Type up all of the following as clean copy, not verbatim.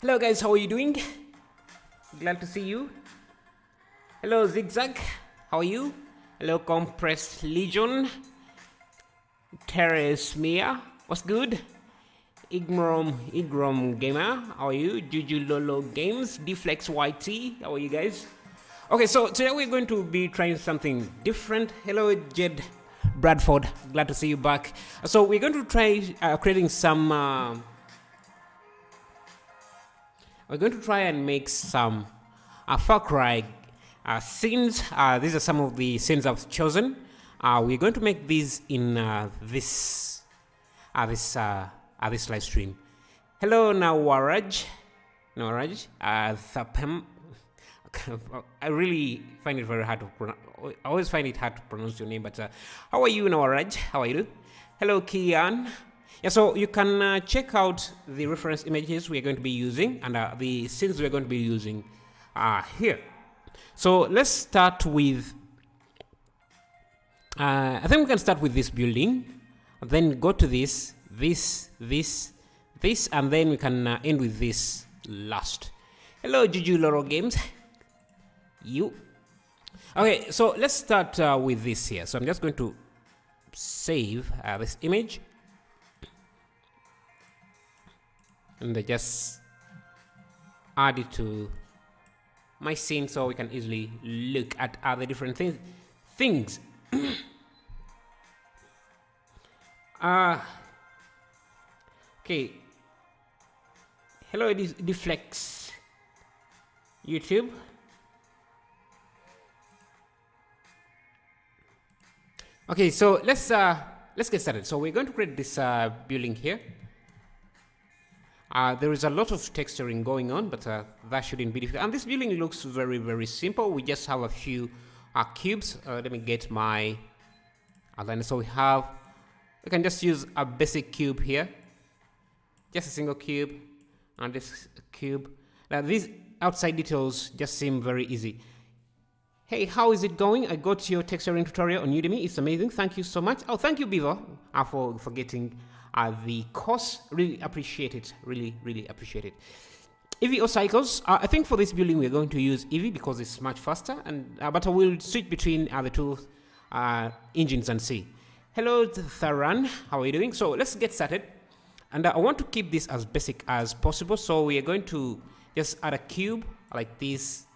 Hello guys, how are you doing? Glad to see you. Hello Zigzag, how are you? Hello Compressed Legion. Teres Mia, what's good? Igrom Gamer, how are you? Juju Lolo Games, Deflex YT, how are you guys? Okay, so today we're going to be trying something different. Hello Jed Bradford, glad to see you back. So we're going to try creating some we're going to try and make some farcry scenes. These are some of the scenes I've chosen. We're going to make these in this live stream. Hello Nawaraj, Thapem. I really find it very hard to pronounce. I always find it hard to pronounce your name, but how are you, Nawaraj? How are you? Hello, Kian. Yeah, so you can check out the reference images we're going to be using and the scenes we're going to be using here. So let's start with. I think we can start with this building, then go to this, and then we can end with this last. Hello, Juju Loro Games. You. Okay, so let's start with this here. So I'm just going to save this image and just add it to my scene so we can easily look at other different things. Okay. Hello, Deflex YouTube. Okay, so let's get started. So we're going to create this building here. There is a lot of texturing going on, but that shouldn't be difficult. And this building looks very, very simple. We just have a few cubes. Let me get my outline. So we can just use a basic cube here. Just a single cube and this cube. Now these outside details just seem very easy. Hey, how is it going? I got your texturing tutorial on Udemy. It's amazing. Thank you so much. Oh, thank you, Beaver, for getting the course. Really appreciate it. Really, really appreciate it. Eevee or Cycles. I think for this building we're going to use Eevee because it's much faster. And but I will switch between the two engines and see. Hello, Tharan. How are you doing? So let's get started. And I want to keep this as basic as possible. So we are going to just add a cube like this.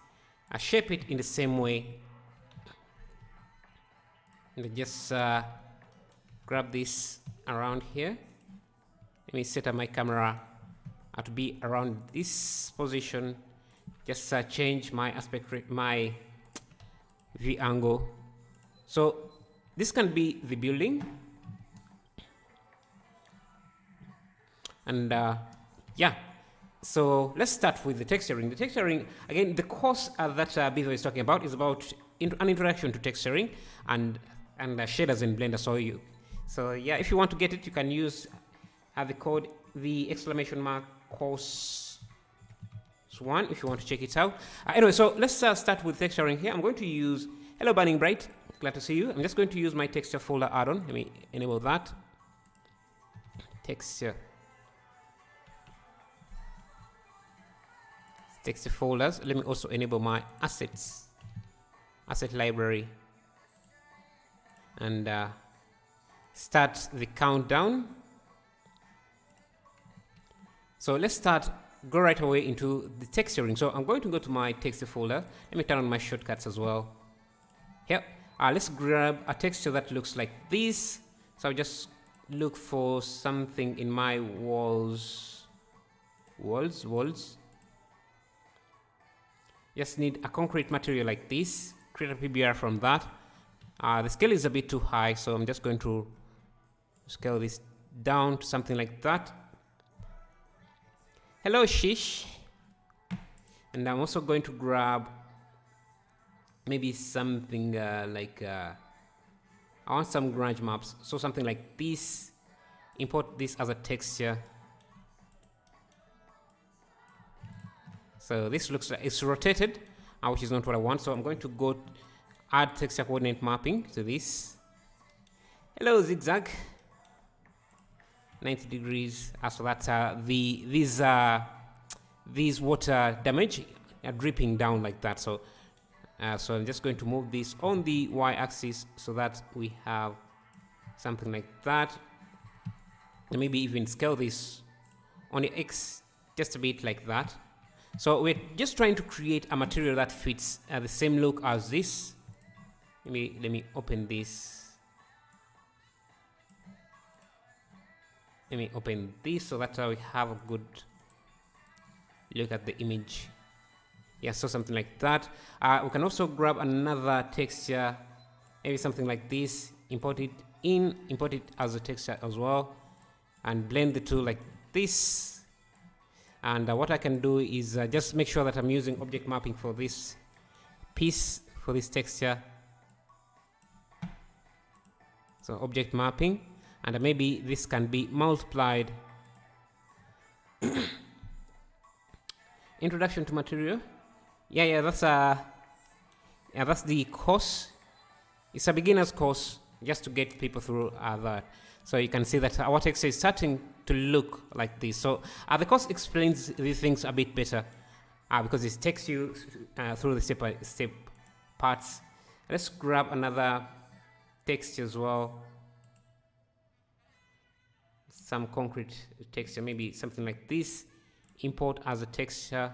Shape it in the same way. And just grab this around here. Let me set up my camera to be around this position. Just change my aspect rate, my view angle. So this can be the building. And yeah. So let's start with the texturing. The texturing, again, the course that Beaver is talking about is about an introduction to texturing and shaders in Blender. So yeah, if you want to get it, you can use the code, the ! course 1 if you want to check it out. Anyway, so let's start with texturing here. I'm going to use, hello Burning Bright, glad to see you. I'm just going to use my texture folder add-on. Let me enable that. Texture folders. Let me also enable my asset library and start the countdown. So let's go right away into the texturing. So I'm going to go to my texture folder. Let me turn on my shortcuts as well. Here, let's grab a texture that looks like this. So I'll just look for something in my walls. Just need a concrete material like this. Create a PBR from that. The scale is a bit too high, so I'm just going to scale this down to something like that. Hello, Shish. And I'm also going to grab maybe something I want some grunge maps. So something like this. import this as a texture. So this looks like it's rotated, which is not what I want. So I'm going to go add texture coordinate mapping to this. Hello, zigzag. 90 degrees. So that these water damage are dripping down like that. So so I'm just going to move this on the y-axis so that we have something like that. And maybe even scale this on the x just a bit like that. So we're just trying to create a material that fits the same look as this. Let me open this. Let me open this so that we have a good look at the image. Yeah, so something like that. We can also grab another texture, maybe something like this, import it as a texture as well, and blend the two like this. And what I can do is just make sure that I'm using object mapping for this piece, for this texture. So object mapping, and maybe this can be multiplied. Introduction to material. Yeah, that's the course. It's a beginner's course just to get people through that. So you can see that our texture is starting to look like this. So the course explains these things a bit better because it takes you through the step-by-step parts. Let's grab another texture as well. Some concrete texture, maybe something like this. Import as a texture.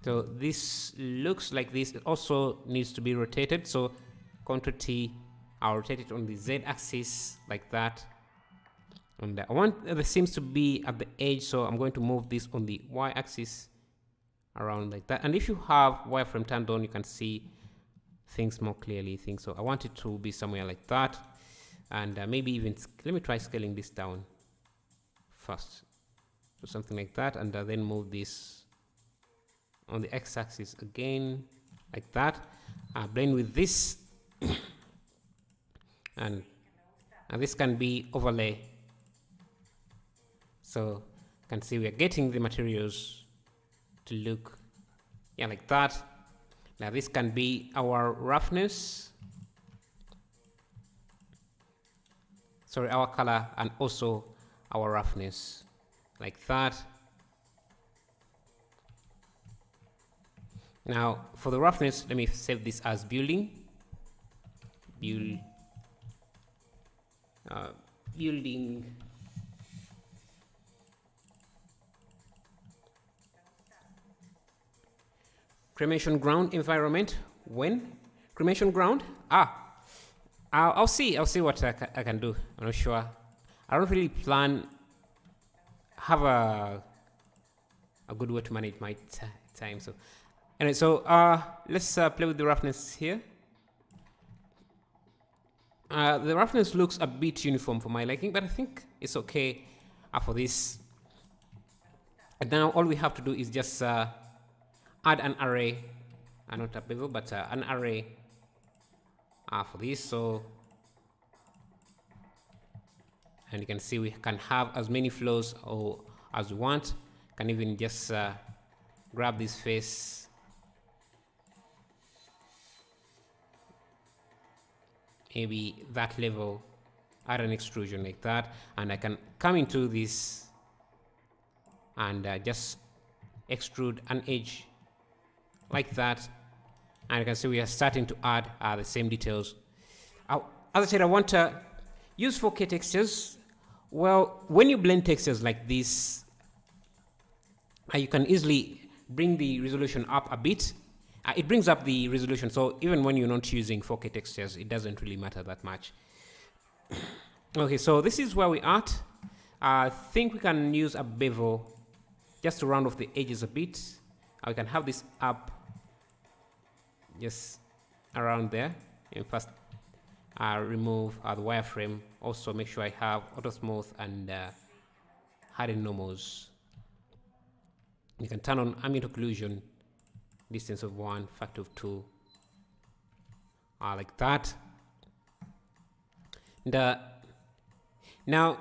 So this looks like this. It also needs to be rotated. So Ctrl T, I'll rotate it on the Z axis like that. And I want the seams to be at the edge, so I'm going to move this on the Y axis around like that. And if you have wireframe turned on, you can see things more clearly. So I want it to be somewhere like that. And maybe even, let me try scaling this down first. So something like that, and then move this on the X axis again, like that. Blend with this. and this can be overlay. So you can see we are getting the materials to look, yeah, like that. Now this can be our roughness. Sorry, our color, and also our roughness, like that. Now for the roughness, let me save this as building. Building. Cremation ground environment. When? Cremation ground? I'll see what I can do. I'm not sure. I don't really have a good way to manage my time. So anyway, so let's play with the roughness here. The roughness looks a bit uniform for my liking, but I think it's okay for this. And now all we have to do is just add an array, not a bevel, but an array for this. So, and you can see we can have as many flows or as we want. Can even just grab this face, maybe that level, add an extrusion like that, and I can come into this and just extrude an edge like that, and you can see we are starting to add the same details. As I said, I want to use 4K textures. Well, when you blend textures like this, you can easily bring the resolution up a bit. It brings up the resolution, so even when you're not using 4K textures, it doesn't really matter that much. Okay, so this is where we are at. I think we can use a bevel just to round off the edges a bit. We can have this up just around there. And first remove the wireframe. Also make sure I have auto smooth and harden normals. You can turn on ambient occlusion, distance of 1, factor of 2, like that. And now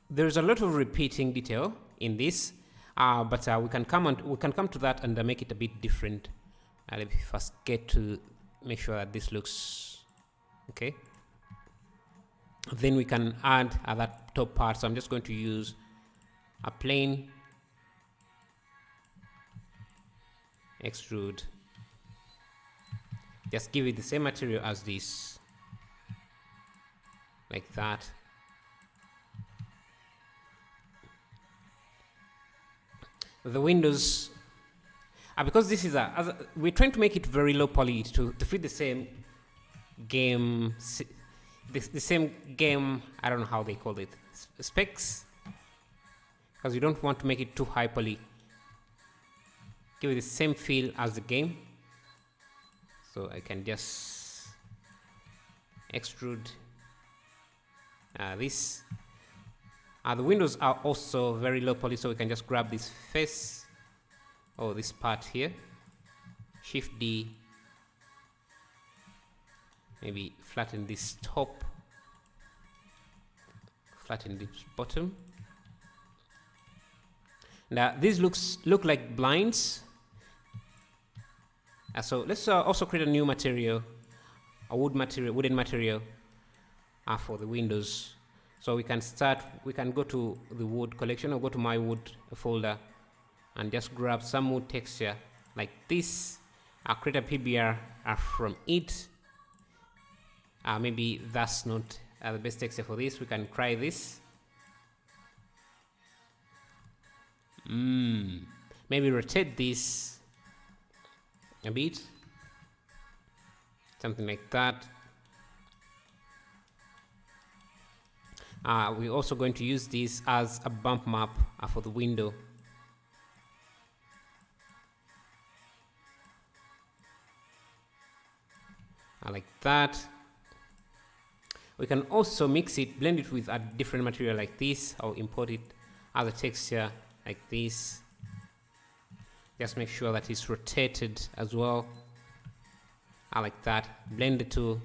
there's a lot of repeating detail in this, but we can come to that and make it a bit different. Let me first get to make sure that this looks okay. Then we can add that top part. So I'm just going to use a plain extrude. Just give it the same material as this, like that. The windows, because this is we're trying to make it very low poly to fit the same game, the same game, I don't know how they call it, specs, because you don't want to make it too high poly. Give it the same feel as the game. So I can just extrude this. The windows are also very low poly, so we can just grab this face, or this part here, Shift D, maybe flatten this top, flatten this bottom. Now these look like blinds. So let's also create a new material, a wooden material for the windows. So we can go to the wood collection, or go to my wood folder and just grab some wood texture like this. I'll create a PBR from it. Maybe that's not the best texture for this. We can try this. Maybe rotate this a bit, something like that. We're also going to use this as a bump map for the window. Like that. We can also mix it, blend it with a different material like this, or import it as a texture like this. Just make sure that it's rotated as well. Like that. Blend the two.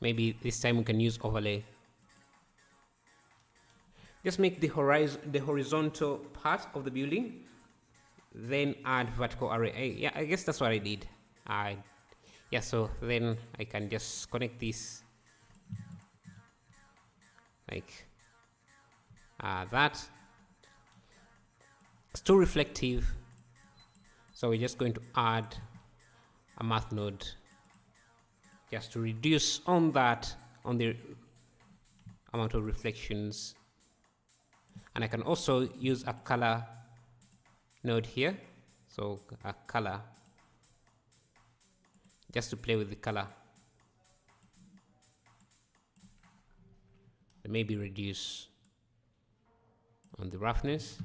Maybe this time we can use overlay. Just make the horizontal part of the building, then add vertical array. Yeah, I guess that's what I did. Yeah, so then I can just connect this like that. It's too reflective, so we're just going to add a math node just to reduce on the amount of reflections. And I can also use a color node here, so a color, just to play with the color. Maybe reduce on the roughness.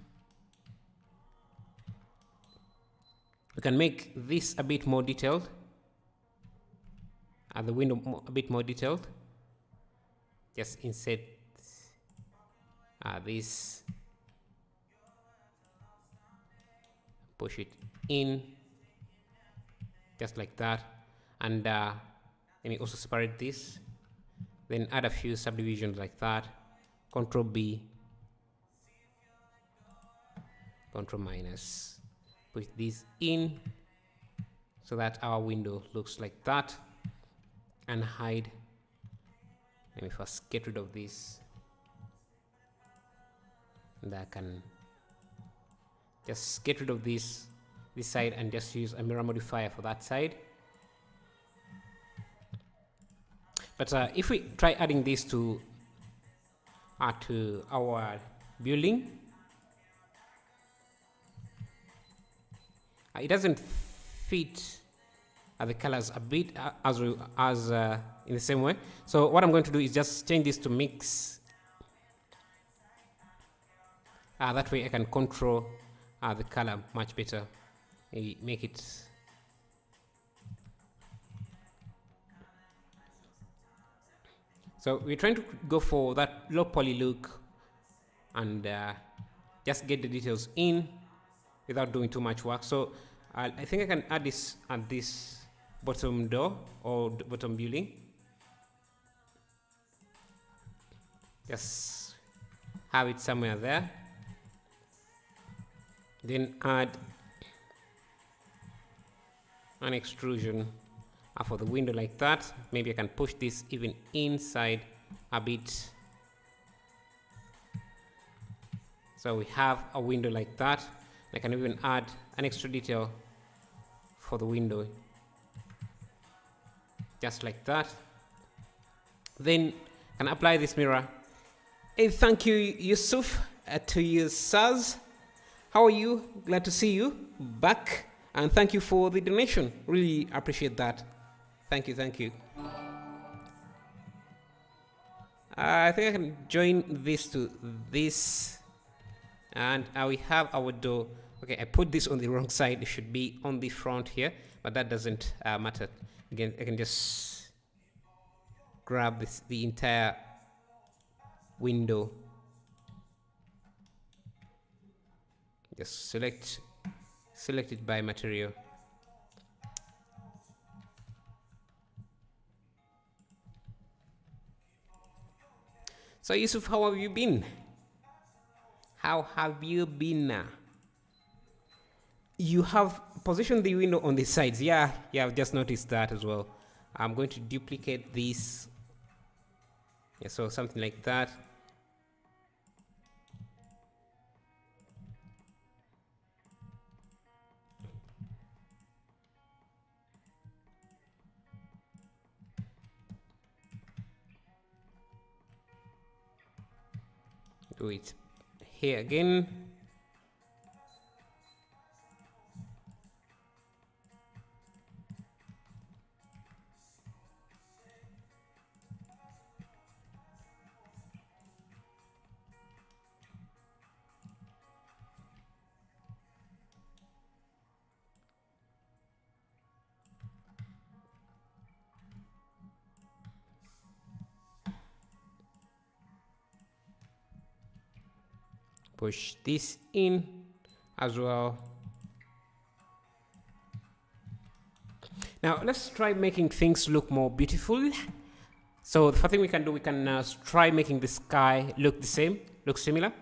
We can make this a bit more detailed, and the window a bit more detailed. Just insert this, push it in, just like that. And let me also separate this, then add a few subdivisions like that. Control B, Control minus, push this in so that our window looks like that, and hide. Let me first get rid of this, and I can just get rid of this side and just use a mirror modifier for that side. But if we try adding this to our building, it doesn't fit the colors a bit as in the same way. So what I'm going to do is just change this to mix. That way I can control the color much better. Maybe make it so we're trying to go for that low poly look and just get the details in without doing too much work. So I think I can add this at this bottom door or bottom building. Just have it somewhere there. Then add an extrusion for the window like that. Maybe I can push this even inside a bit. So we have a window like that. I can even add an extra detail for the window, just like that. Then I can apply this mirror. Hey, thank you, Yusuf, to you, Saz. How are you? Glad to see you back, and thank you for the donation. Really appreciate that. Thank you, thank you. I think I can join this to this, and we have our door. Okay, I put this on the wrong side. It should be on the front here, but that doesn't matter. Again, I can just grab the entire window. Just select it by material. So Yusuf, how have you been? How have you been? You have positioned the window on the sides. Yeah, I've just noticed that as well. I'm going to duplicate this. Yeah, so something like that. Do it here again. Push this in as well. Now let's try making things look more beautiful. So the first thing we can do, we can try making the sky look the same, look similar.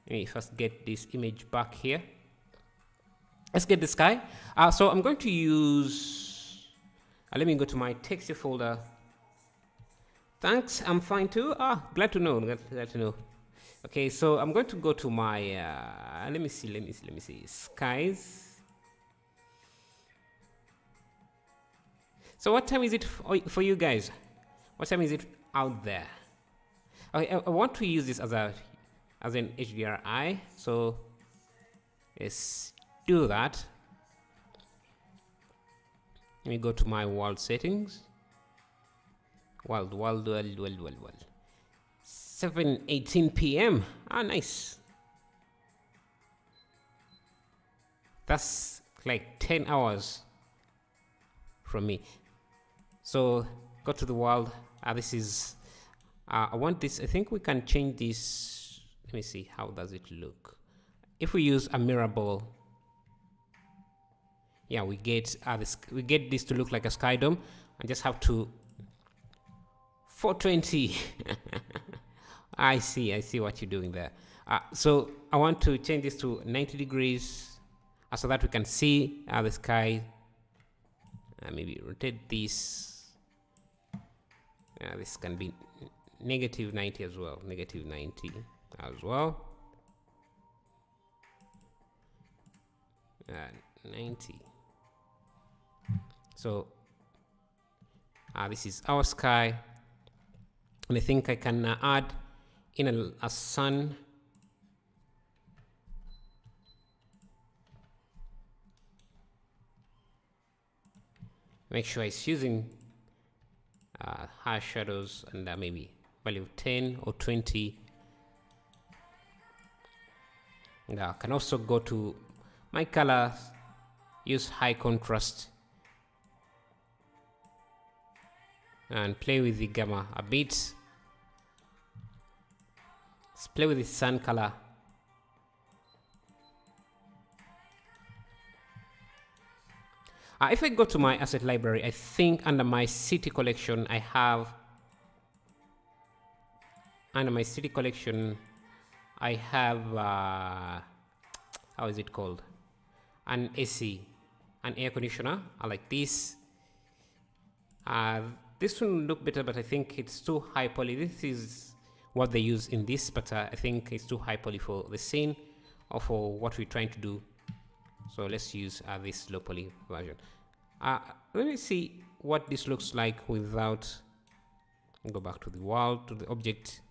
Let me first get this image back here. Let's get the sky. So I'm going to use, let me go to my texture folder. Thanks, I'm fine too. Glad to know, glad to know. Okay, so I'm going to go to my, let me see, skies. So what time is it for you guys? What time is it out there? Okay, I want to use this as an HDRI, so let's do that. Let me go to my world settings. World. 7:18 p.m. Nice. That's like 10 hours from me. So go to the world. This is, I want this. I think we can change this. Let me see. How does it look? If we use a mirror ball, yeah, we get this to look like a sky dome. I just have to 420. I see what you're doing there. So I want to change this to 90 degrees so that we can see the sky. Maybe rotate this. This can be negative 90 as well. Negative 90 as well. 90. So this is our sky. And I think I can add in a sun. Make sure it's using harsh shadows and maybe value of 10 or 20. And I can also go to my colors, use high contrast, and play with the gamma a bit. Let's play with the sun color. If I go to my asset library, I think under my city collection I have under my city collection, I have how is it called? An AC, an air conditioner. I like this. This one look better, but I think it's too high poly. This is what they use in this, but I think it's too high poly for the scene or for what we're trying to do. So let's use this low poly version. Let me see what this looks like without. Go back to the world, to the object,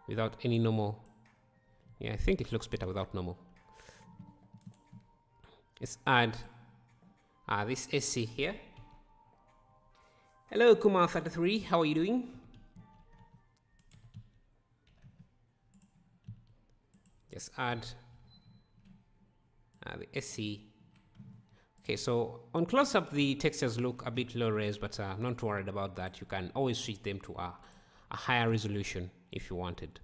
without any normal. Yeah, I think it looks better without normal. Let's add this SC here. Hello, Kuma33, how are you doing? Just add the SC. Okay, so on close-up, the textures look a bit low res, but not worried about that. You can always switch them to a higher resolution if you wanted.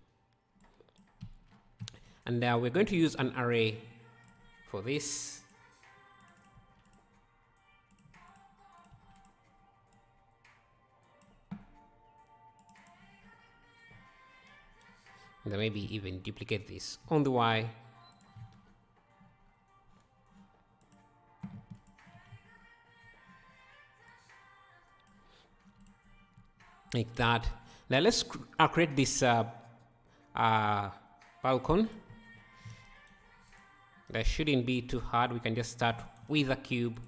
And we're going to use an array for this. And then maybe even duplicate this on the Y. Like that. Now let's create this balcony. That shouldn't be too hard. We can just start with a cube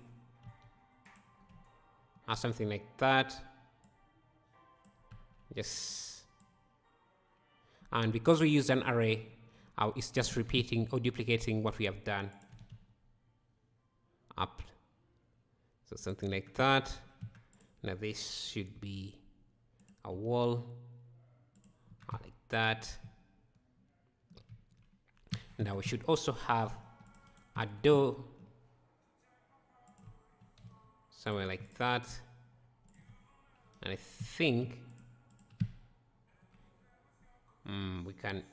or something like that. Yes. And because we used an array, it's just repeating or duplicating what we have done up. So something like that. Now this should be a wall like that. Now we should also have a door somewhere like that. And I think we can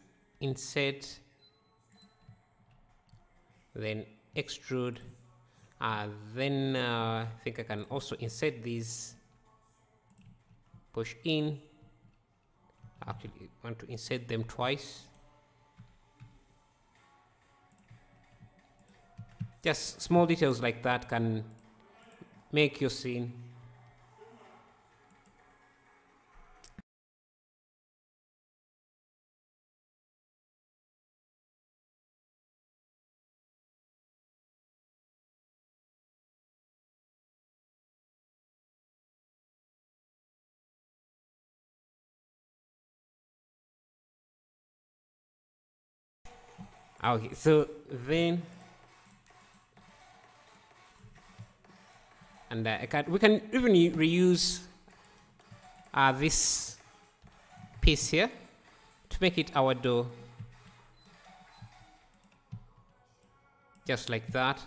insert, then extrude, then I think I can also insert these, push in. Actually, I want to insert them twice. Just small details like that can make your scene okay. So then, and we can even reuse this piece here to make it our door, just like that.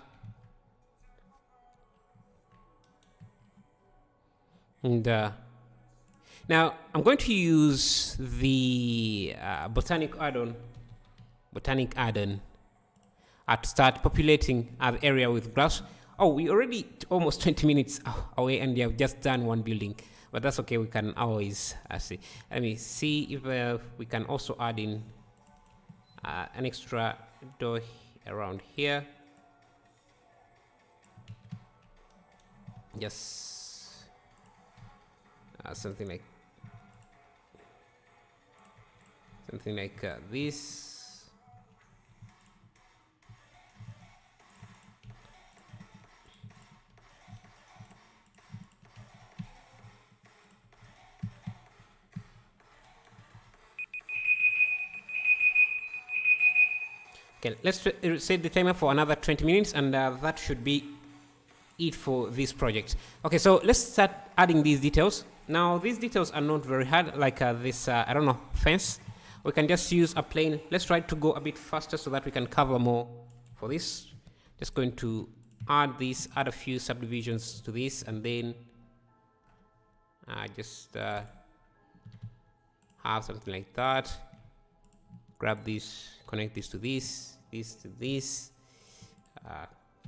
And now I'm going to use the botanic addon to start populating the area with grass. Oh, we already almost 20 minutes away and we have just done one building, but that's okay. We can always see. Let me see if we can also add in an extra door around here. Just something like this. Okay, let's set the timer for another 20 minutes, and that should be it for this project. Okay, so let's start adding these details. Now, these details are not very hard, like this, I don't know, fence. We can just use a plane. Let's try to go a bit faster so that we can cover more for this. Just going to add a few subdivisions to this, and then just have something like that. Grab this, connect this to this, this to this,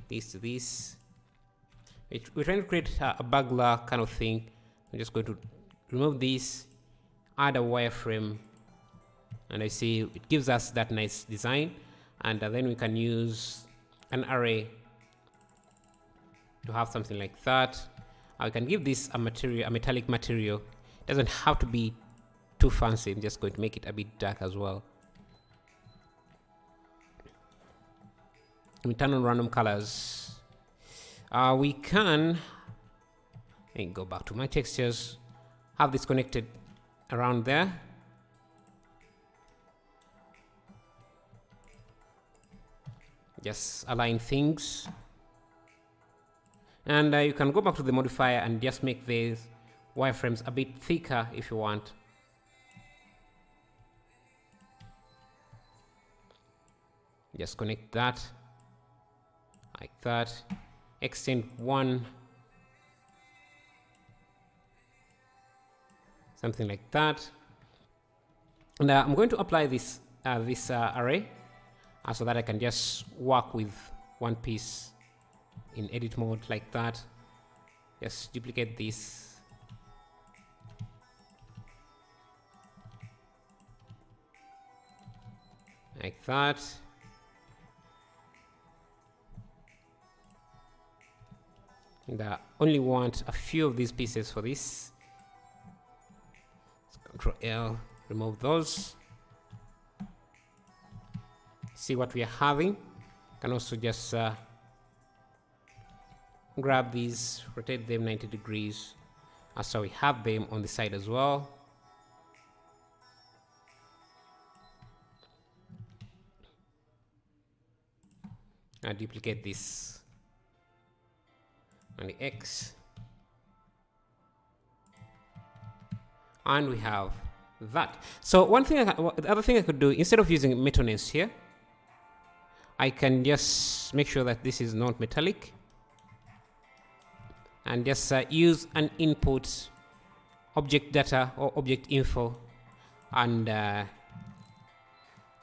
this to this. We're trying to create a bugler kind of thing. I'm just going to remove this, add a wireframe And I see it gives us that nice design. And then we can use an array to have something like that. I can give this a metallic material. It doesn't have to be too fancy. I'm just going to make it a bit dark as well. We turn on random colors. We can go back to my textures, have this connected around there. Just align things. And you can go back to the modifier and just make these wireframes a bit thicker if you want. Just connect that like that. Extend one, something like that. And I'm going to apply this array so that I can just work with one piece in edit mode like that. Just duplicate this. Like that. And I only want a few of these pieces for this. Let's Ctrl L, remove those. See what we are having. Can also just grab these, rotate them 90 degrees. So we have them on the side as well. I duplicate this on the X. And we have that. So the other thing I could do, instead of using metalness here, I can just make sure that this is not metallic and just use an input object data or object info and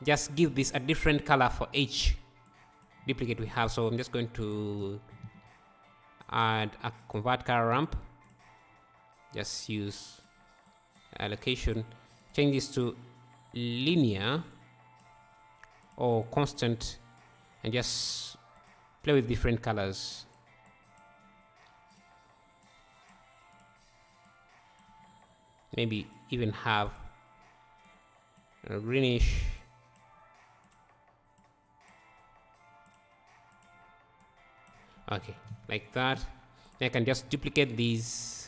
just give this a different color for each duplicate we have. So I'm just going to add a convert color ramp. Just use allocation, change this to linear or constant, and just play with different colors. Maybe even have a greenish. Okay, like that. I can just duplicate these.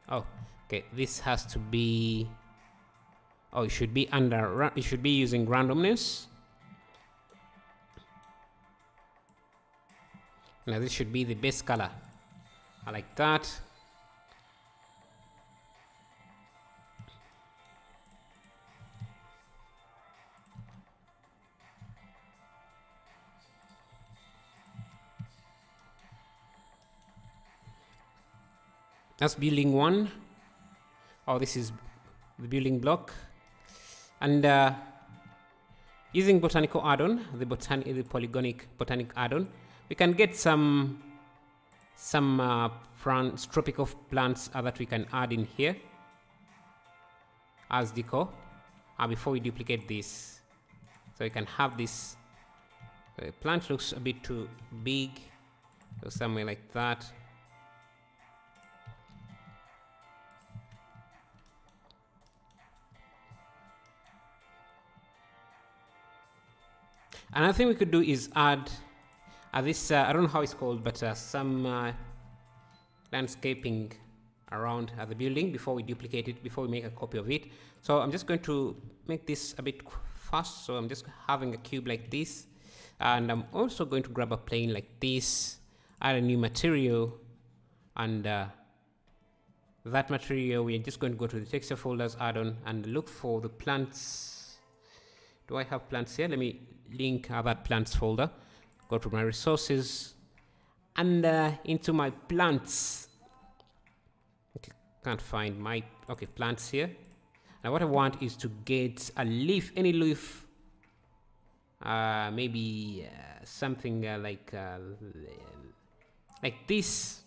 Oh, okay. This has to be. Oh, it should be under. It should be using randomness. Now this should be the base color. I like that. That's building one. Oh, this is the building block. And using botanical addon, the polygonic botanic addon, we can get some tropical plants that we can add in here as decor before we duplicate this. So we can have this. The plant looks a bit too big, so somewhere like that. Another thing we could do is add this, I don't know how it's called, but some landscaping around the building before we duplicate it, before we make a copy of it. So I'm just going to make this a bit fast. So I'm just having a cube like this. And I'm also going to grab a plane like this, add a new material. And that material, we're just going to go to the texture folders, add-on, and look for the plants. Do I have plants here? Let me link that plants folder. Go to my resources and into my plants. Okay, can't find my plants here. Now what I want is to get a leaf, any leaf, maybe something like this.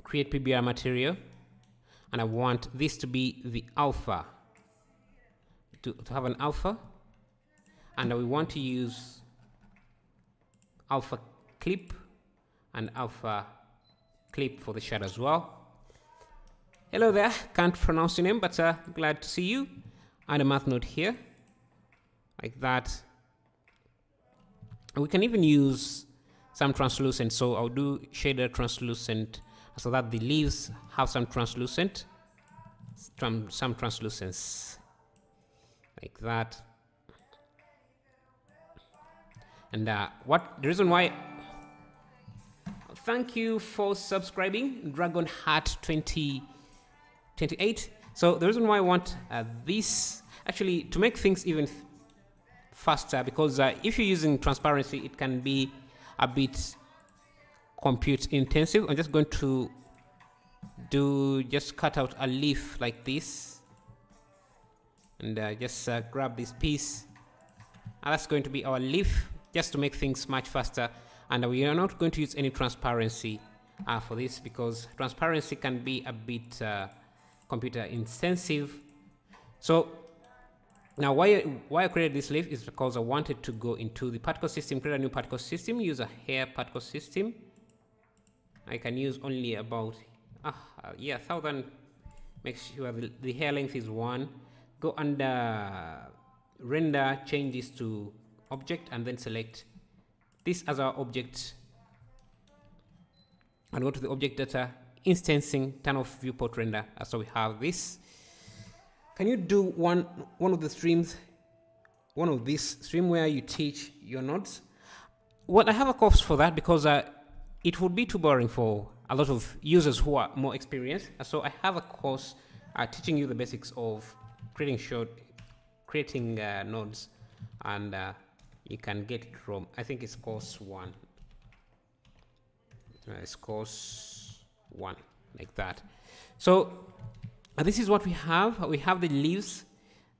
create PBR material, and I want this to be the alpha, to have an alpha, and we want to use alpha clip and alpha clip for the shadow as well. Hello there, can't pronounce your name, but glad to see you. Add a math node here, like that. And we can even use some translucent, so I'll do shader translucent so that the leaves have some translucent, some translucence, like that. And the reason why, thank you for subscribing, Dragon Heart 2028. So the reason why I want this, actually, to make things even faster, because if you're using transparency, it can be a bit compute intensive. I'm just going to just cut out a leaf like this, and just grab this piece, and that's going to be our leaf, just to make things much faster. And we are not going to use any transparency for this, because transparency can be a bit computer intensive. So now why I created this leaf is because I wanted to go into the particle system, create a new particle system, use a hair particle system. I can use only about 1000. Make sure the hair length is 1. Go under render, change this to object, and then select this as our object, and go to the object data, instancing, turn off viewport render. So we have this. Can you do one of the streams, one of this stream where you teach your nodes? Well, I have a course for that, because it would be too boring for a lot of users who are more experienced. So I have a course teaching you the basics of creating nodes, and you can get it from, I think it's course 1. It's course 1, like that. So this is what we have. We have the leaves.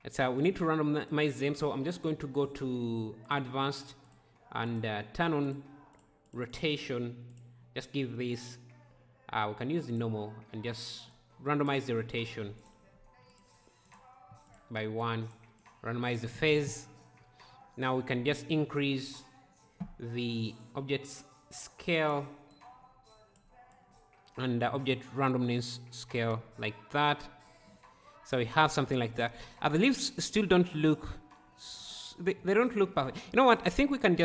We need to randomize them. So I'm just going to go to advanced and turn on rotation. Just give this, we can use the normal, and just randomize the rotation by 1. Randomize the phase. Now we can just increase the object's scale and the object randomness scale, like that. So we have something like that. The leaves still don't look, they don't look perfect. You know what? I think we can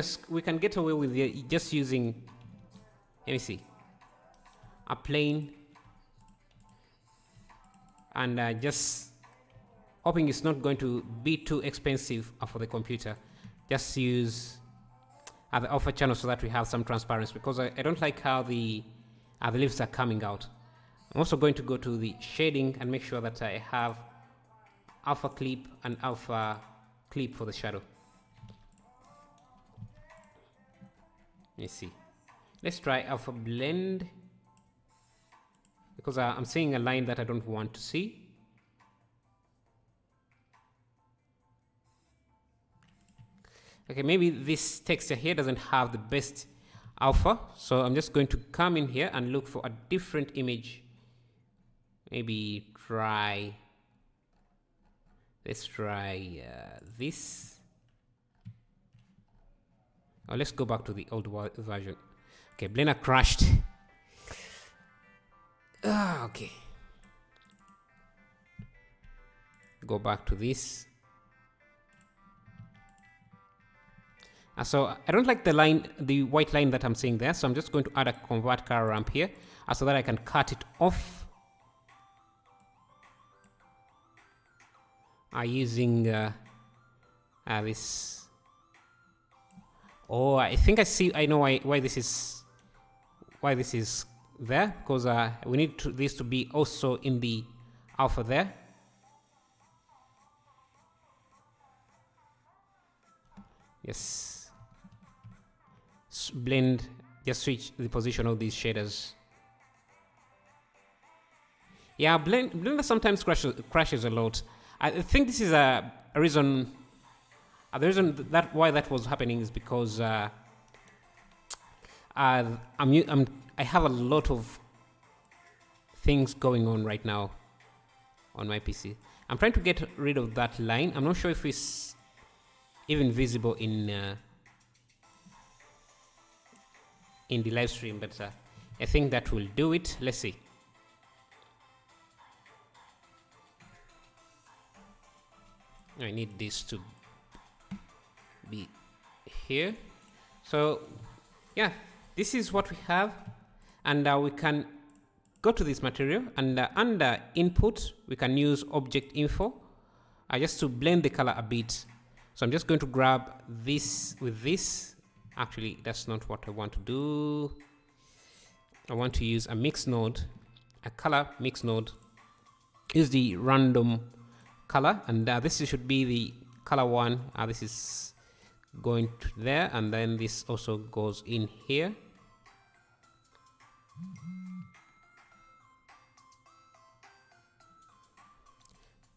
get away with just using, let me see, a plane, and just hoping it's not going to be too expensive for the computer. Just use the alpha channel so that we have some transparency, because I don't like how the leaves are coming out. I'm also going to go to the shading and make sure that I have alpha clip and alpha clip for the shadow. Let's see. Let's try alpha blend, because I'm seeing a line that I don't want to see. Okay, maybe this texture here doesn't have the best alpha, so I'm just going to come in here and look for a different image. Maybe let's try this. Oh, let's go back to the old version. Okay, Blender crashed. Okay. Go back to this. So I don't like the white line that I'm seeing there, so I'm just going to add a convert car ramp here, so that I can cut it off using this. Oh, I think I know why this is there, because we need this to be also in the alpha there. Yes. Blend, just switch the position of these shaders. Yeah, Blender sometimes crashes a lot. I think this is a reason. The reason why that was happening is because I have a lot of things going on right now on my PC. I'm trying to get rid of that line. I'm not sure if it's even visible in the live stream, but I think that will do it. Let's see. I need this to be here. So yeah, this is what we have, and we can go to this material, and under input we can use object info just to blend the color a bit. So I'm just going to grab this with this. Actually, that's not what I want to do. I want to use a mix node, a color mix node. Use the random color, and this should be the color one. This is going to there, and then this also goes in here.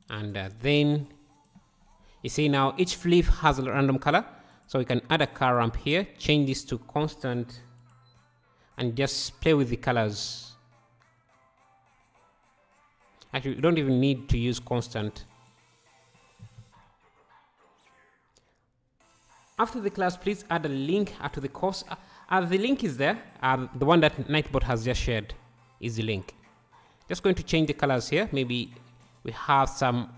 And then you see now each leaf has a random color, so we can add a color ramp here, change this to constant, and just play with the colors. Actually, you don't even need to use constant. After the class, please add a link to the course. The link is there. The one that Nightbot has just shared is the link. Just going to change the colors here. Maybe we have some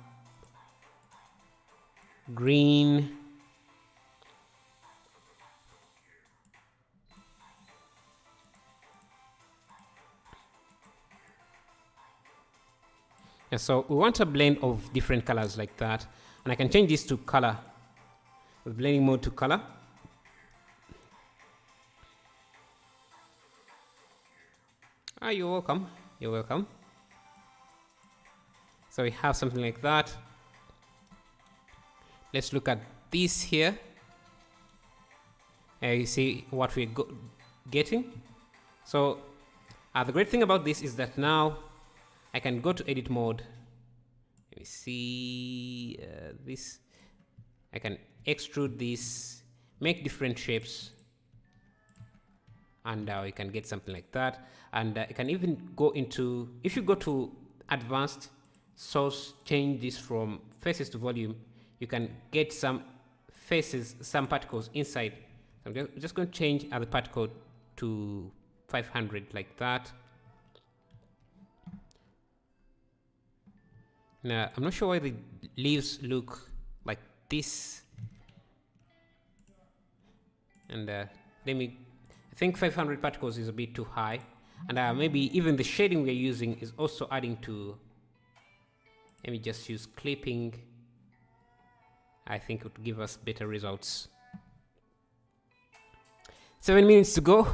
green. And so we want a blend of different colors like that. And I can change this to color, with blending mode to color. You're welcome. You're welcome. So we have something like that. Let's look at this here. You see what we're getting. So the great thing about this is that now I can go to edit mode. Let me see this. I can extrude this, make different shapes, and we can get something like that. And you can even go into, if you go to advanced source, change this from faces to volume, you can get some faces, some particles inside. So I'm just going to change the particle to 500 like that. Now I'm not sure why the leaves look like this, and let me, I think 500 particles is a bit too high, and maybe even the shading we're using is also adding to. Let me just use clipping. I think it would give us better results. 7 minutes to go.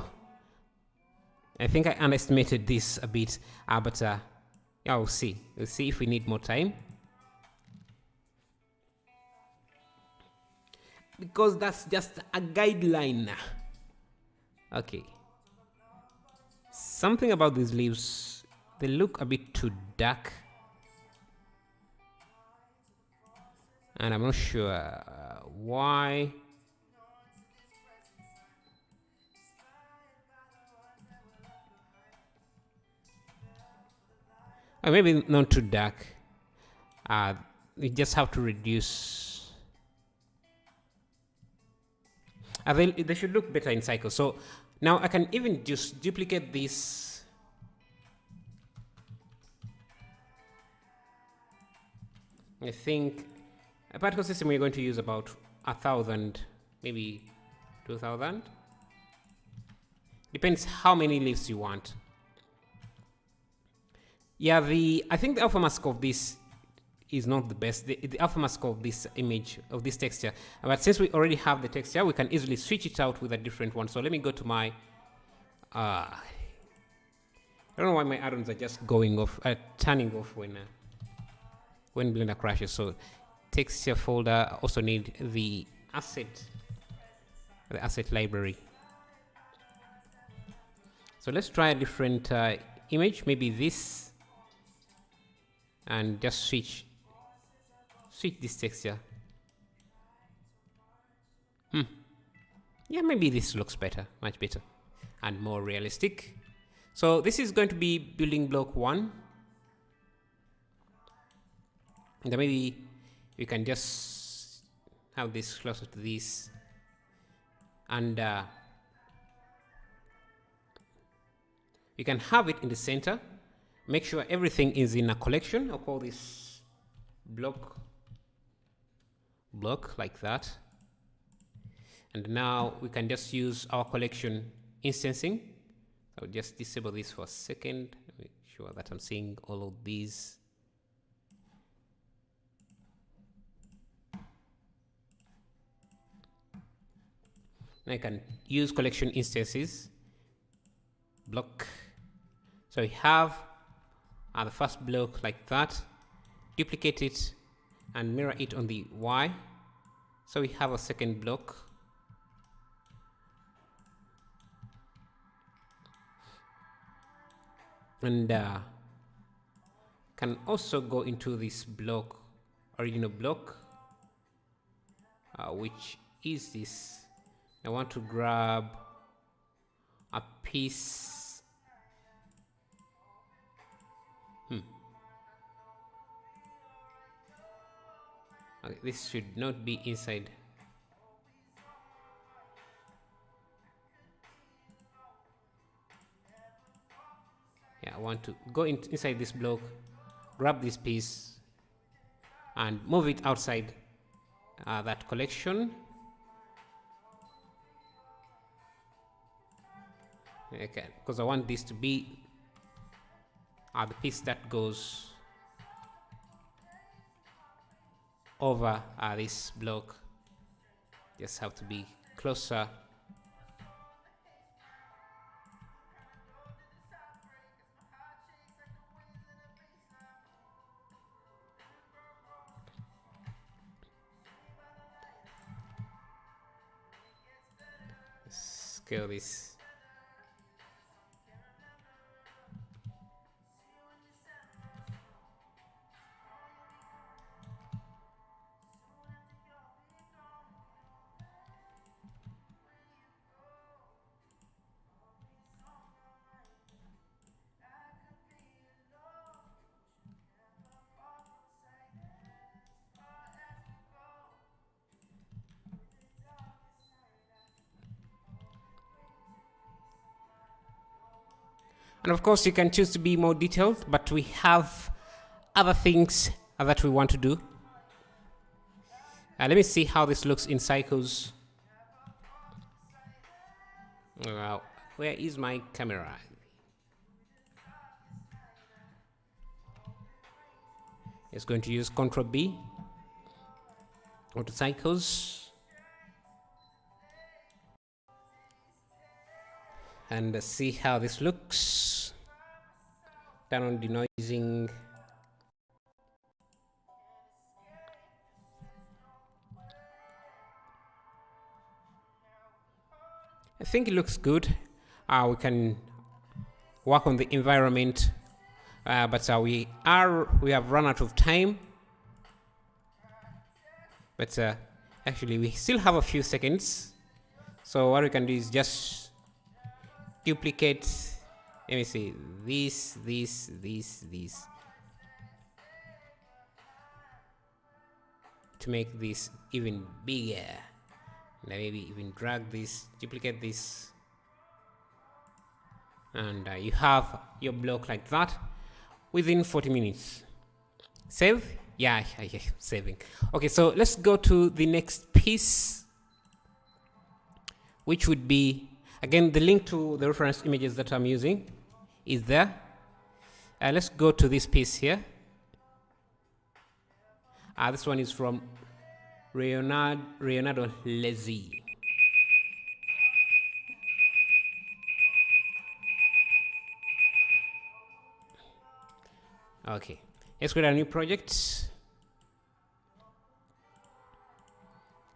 I think I underestimated this a bit, but yeah, we'll see. We'll see if we need more time, because that's just a guideline. Okay. Something about these leaves, they look a bit too dark, and I'm not sure why. Or maybe not too dark. We just have to reduce. They should look better in cycle. So now I can even just duplicate this. I think a particle system we're going to use about 1,000, maybe 2,000. Depends how many leaves you want. Yeah, I think the alpha mask of this is not the best. The alpha mask of this image, of this texture. But since we already have the texture, we can easily switch it out with a different one. So let me go to my, I don't know why my addons are just going off, turning off when Blender crashes. So texture folder, also need the asset library. So let's try a different image, maybe this, and just switch this texture. Yeah, maybe this looks better, much better, and more realistic. So this is going to be building block 1. And then maybe we can just have this closer to this, and you can have it in the center. Make sure everything is in a collection. I'll call this block like that. And now we can just use our collection instancing. I'll just disable this for a second. Make sure that I'm seeing all of these. I can use collection instances block. So we have the first block like that, duplicate it and mirror it on the Y. So we have a second block. And can also go into this block, original block, which is this. I want to grab a piece. Okay, this should not be inside. Yeah, I want to go inside this block, grab this piece, and move it outside that collection. Okay, because I want this to be the piece that goes over this block. Just have to be closer. Scale this. And of course, you can choose to be more detailed, but we have other things that we want to do. Let me see how this looks in cycles. Where is my camera? It's going to use Ctrl B. Go to cycles. And see how this looks. Turn on denoising. I think it looks good. We can work on the environment, but we have run out of time. But actually, we still have a few seconds. So what we can do is just duplicate, let me see, this, to make this even bigger. And maybe even drag this, duplicate this, and you have your block like that within 40 minutes. Save? Yeah, saving. Okay, so let's go to the next piece, which would be, again, the link to the reference images that I'm using is there. Let's go to this piece here. This one is from Leonardo Lezzi. Okay, let's create a new project.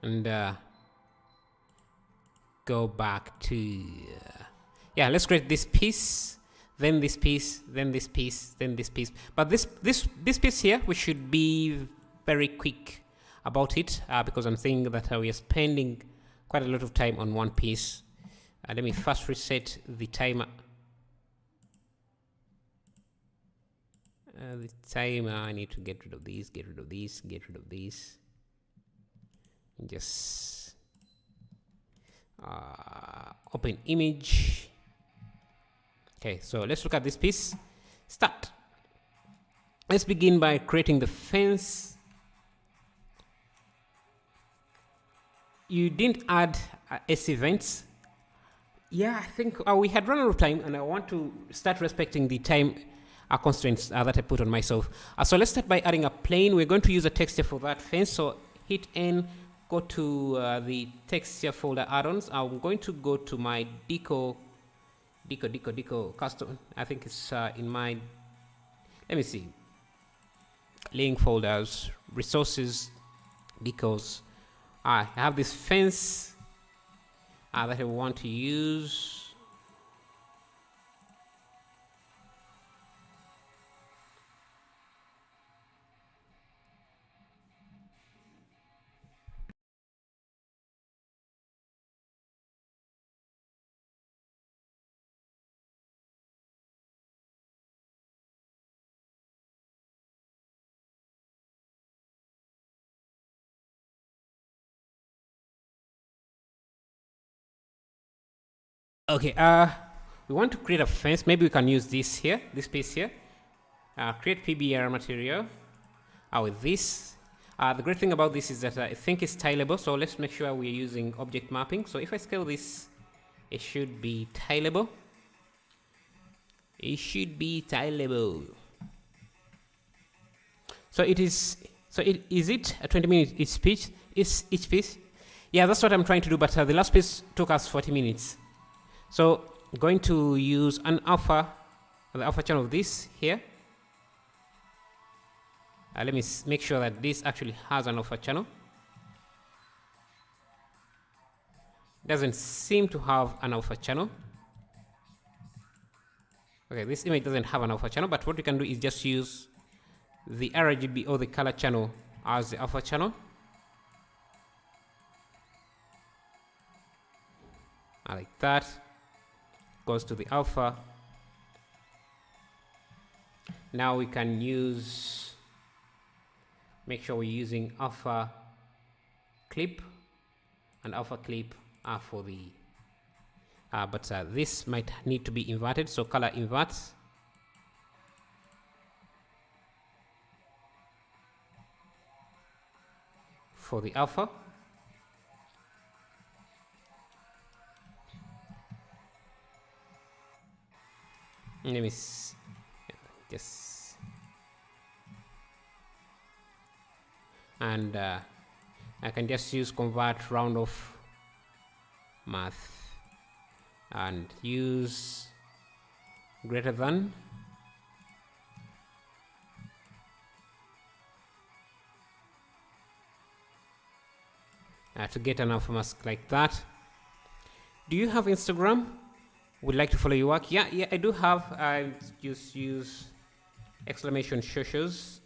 And go back to let's create this piece, then this piece, then this piece, then this piece. But this piece here, we should be very quick about it, because I'm saying that we are spending quite a lot of time on one piece. Let me first reset the timer. The timer, I need to get rid of these, get rid of these, get rid of these. Just open image. Okay, so let's look at this piece. Start. Let's begin by creating the fence. You didn't add S events. Yeah, I think we had run out of time, and I want to start respecting the time constraints that I put on myself. So let's start by adding a plane. We're going to use a texture for that fence. So hit N, go to the texture folder add-ons. I'm going to go to my deco custom. I think it's in my, let me see, link folders, resources, decos. I have this fence that I want to use. Okay, we want to create a fence. Maybe we can use this here, this piece here. Create PBR material with this. The great thing about this is that I think it's tileable, so let's make sure we're using object mapping. So if I scale this, it should be tileable. It should be tileable. So it is. So is it a 20 minutes each piece? Is each piece? Yeah, that's what I'm trying to do. But the last piece took us 40 minutes. So I'm going to use an alpha, the alpha channel of this here. Let me make sure that this actually has an alpha channel. Doesn't seem to have an alpha channel. Okay, this image doesn't have an alpha channel, but what we can do is just use the RGB or the color channel as the alpha channel. Like that. Goes to the alpha. Now we can use, make sure we're using alpha clip and alpha clip for the but this might need to be inverted, so color inverts. For the alpha. Let me just, and I can just use convert round off math and use greater than to get an alpha mask like that. Do you have Instagram? Would like to follow your work? Yeah, I do have. I just use exclamation socials.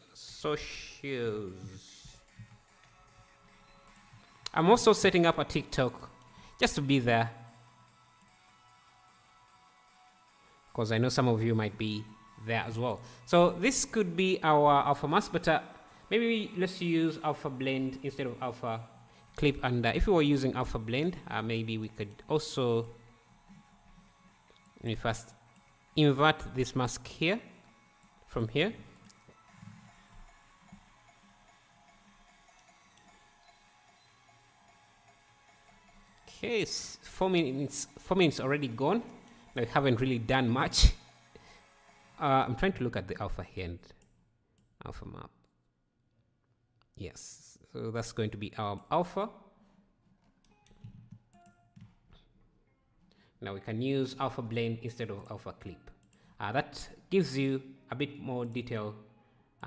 I'm also setting up a TikTok just to be there, because I know some of you might be there as well. So this could be our alpha mask, but maybe let's use alpha blend instead of alpha clip. And if we were using alpha blend, maybe we could also, let me first invert this mask here from here. Okay, it's 4 minutes. 4 minutes already gone. I haven't really done much. I'm trying to look at the alpha here and alpha map. Yes, so that's going to be our alpha. Now we can use alpha blend instead of alpha clip. That gives you a bit more detail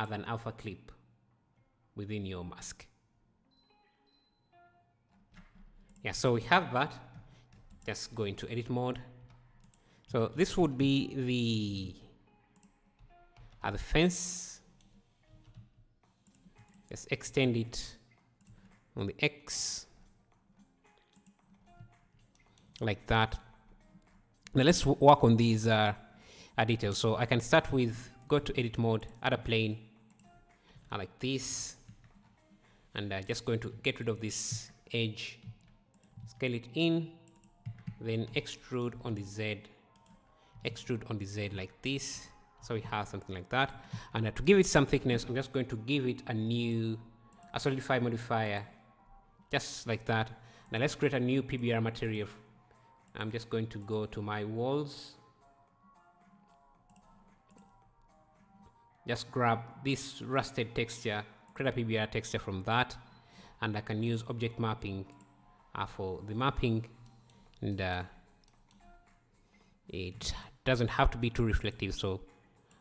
than alpha clip within your mask. Yeah, so we have that. Just go into edit mode. So this would be the fence. Just extend it on the X like that. Now let's work on these details. So I can start with go to edit mode, add a plane, like this, and just going to get rid of this edge, scale it in, then extrude on the Z like this. So we have something like that, and to give it some thickness, I'm just going to give it a solidify modifier, just like that. Now let's create a new PBR material. I'm just going to go to my walls, just grab this rusted texture, create a PBR texture from that, and I can use object mapping for the mapping, and it doesn't have to be too reflective, so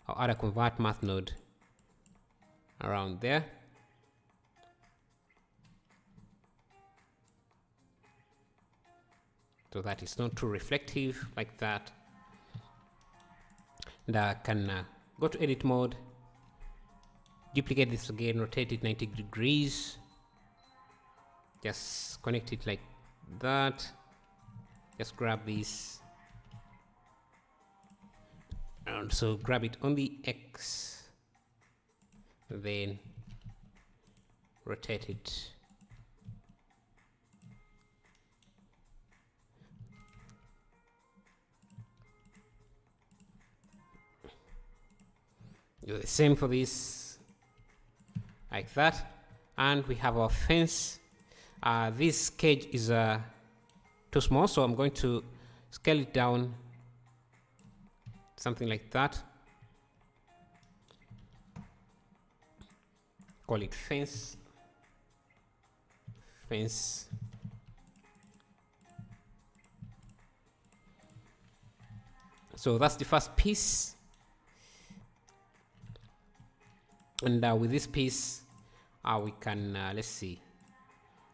I'll add a convert math node around there. So that it's not too reflective like that. And I can go to edit mode, duplicate this again, rotate it 90 degrees, just connect it like that, just grab this, and so grab it on the X, then rotate it. Do the same for this, like that, and we have our fence. This cage is too small, so I'm going to scale it down, something like that. Call it fence. So that's the first piece. And with this piece, we can, let's see.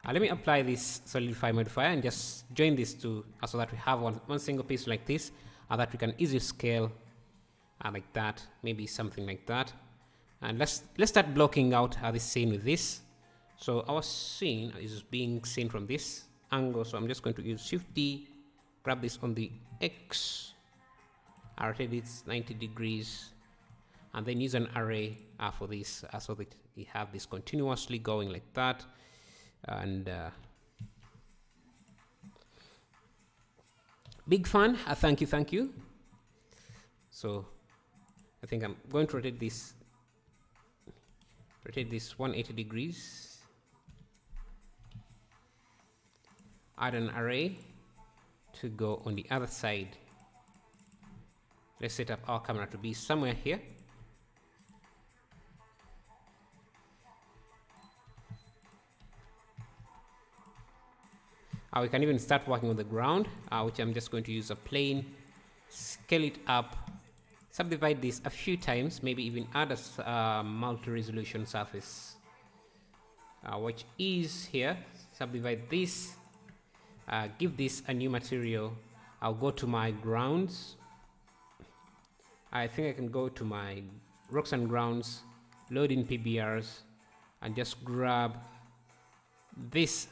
Let me apply this solidify modifier and just join these two so that we have one single piece like this, that we can easily scale like that, maybe something like that. And let's start blocking out this scene with this. So our scene is being seen from this angle, so I'm just going to use Shift D, grab this on the X, rotate it 90 degrees, and then use an array for this, so that we have this continuously going like that. And big fan, thank you. So I think I'm going to rotate this 180 degrees, add an array to go on the other side. Let's set up our camera to be somewhere here. We can even start working on the ground, which I'm just going to use a plane, scale it up, subdivide this a few times, maybe even add a multi-resolution surface, which is here. Subdivide this, give this a new material. I'll go to my grounds. I think I can go to my rocks and grounds, load in PBRs, and just grab this.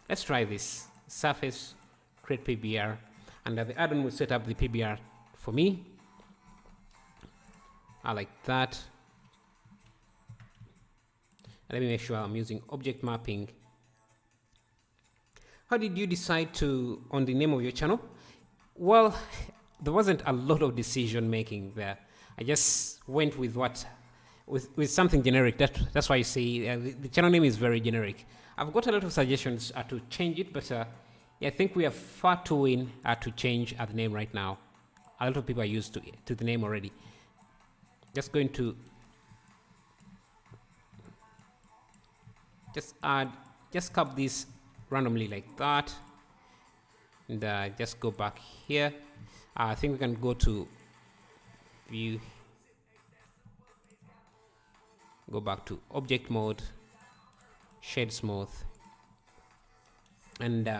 Let's try this. Surface, create PBR, and the add-on will set up the PBR for me. I like that. Let me make sure I'm using object mapping. How did you decide on the name of your channel? Well, there wasn't a lot of decision making there. I just went with with something generic. That's why you see the channel name is very generic. I've got a lot of suggestions to change it, but yeah, I think we are far too in to change the name right now. A lot of people are used to the name already. Just going to just cut this randomly like that, and just go back here. I think we can go to view, go back to object mode, shade smooth, and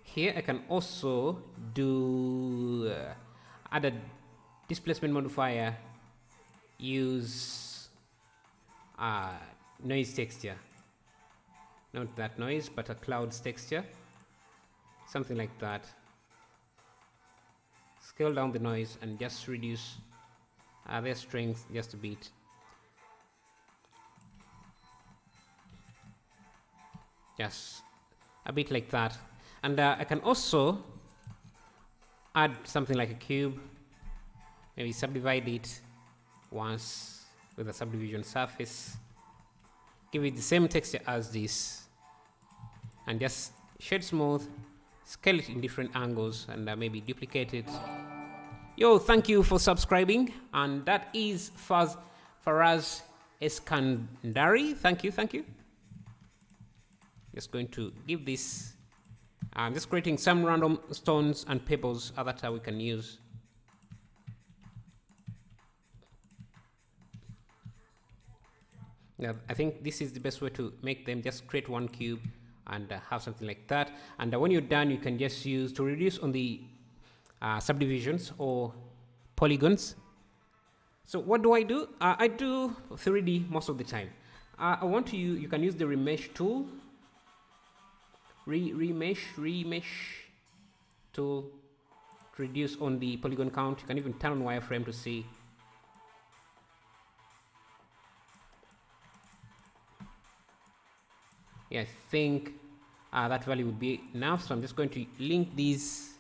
here I can also do add a displacement modifier, use noise texture, not that noise but a clouds texture, something like that. Scale down the noise and just reduce their strength just a bit. Just a bit like that. And I can also add something like a cube, maybe subdivide it once with a subdivision surface, give it the same texture as this, and just shade smooth, scale it in different angles, and maybe duplicate it. Yo, thank you for subscribing, and that is Faraz Eskandari. Thank you. Just going to give this. I'm just creating some random stones and pebbles that we can use. Now, I think this is the best way to make them. Just create one cube and have something like that. And when you're done, you can just use to reduce on the subdivisions or polygons. So what do? I do 3D most of the time. I want to use, you can use the remesh tool. Remesh tool to reduce on the polygon count. You can even turn on wireframe to see. Yeah, I think that value would be enough. So I'm just going to link these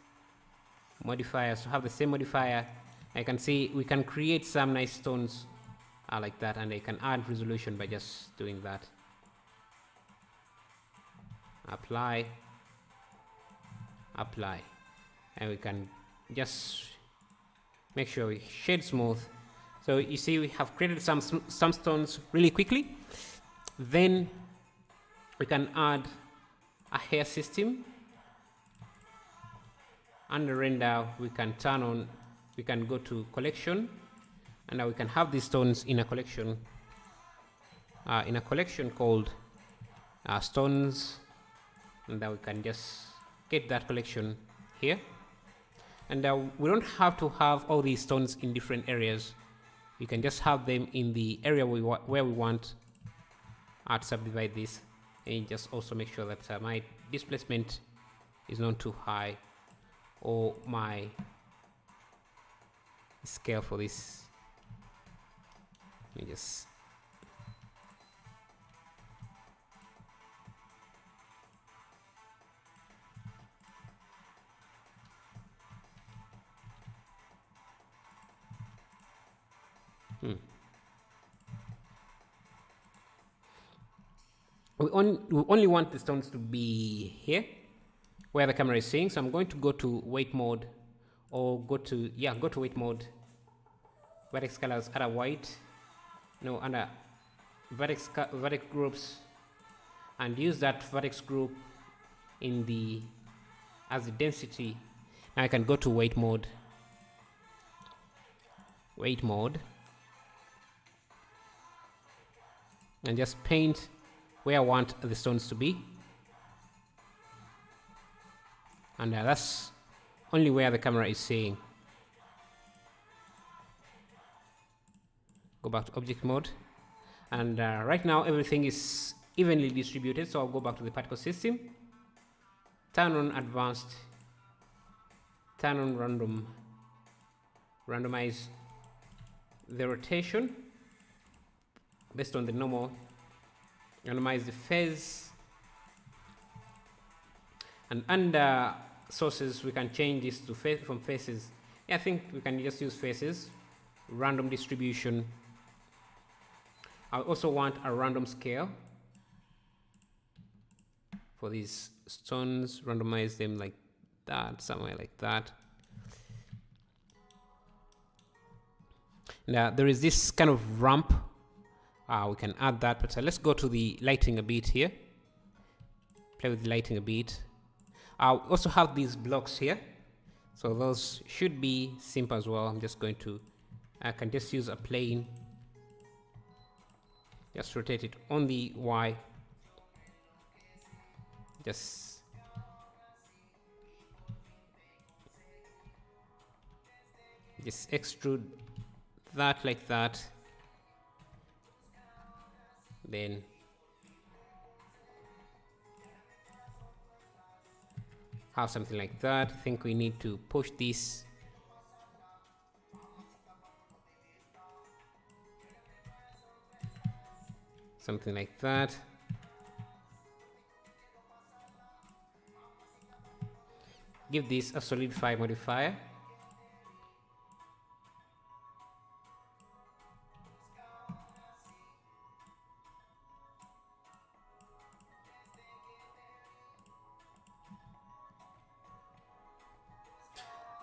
modifiers to have the same modifier. I can see we can create some nice stones like that, and I can add resolution by just doing that. Apply, and we can just make sure we shade smooth. So you see we have created some stones really quickly. Then we can add a hair system. Under render, we can turn on, we can go to collection, and now we can have these stones in a collection called stones, and then we can just get that collection here. And we don't have to have all these stones in different areas. We can just have them in the area where we want to subdivide this, and just also make sure that my displacement is not too high, or my scale for this. Let me just we only want the stones to be here where the camera is seeing. So I'm going to go to weight mode, or go to weight mode, vertex colors, add a white, no, under vertex groups, and use that vertex group in the as the density. Now I can go to weight mode, and just paint where I want the stones to be, and that's only where the camera is seeing. Go back to object mode, and right now everything is evenly distributed. So I'll go back to the particle system, turn on advanced, turn on random, randomize the rotation based on the normal, randomize the phase, and under sources we can change this to from faces. Yeah, I think we can just use faces, random distribution. I also want a random scale for these stones, randomize them like that, somewhere like that. Now there is this kind of ramp, we can add that, but let's go to the lighting a bit here, play with the lighting a bit. I also have these blocks here, so those should be simple as well. I'm just going to, I can just use a plane, just rotate it on the Y, just extrude that like that, then have something like that. I think we need to push this something like that. Give this a solidify modifier.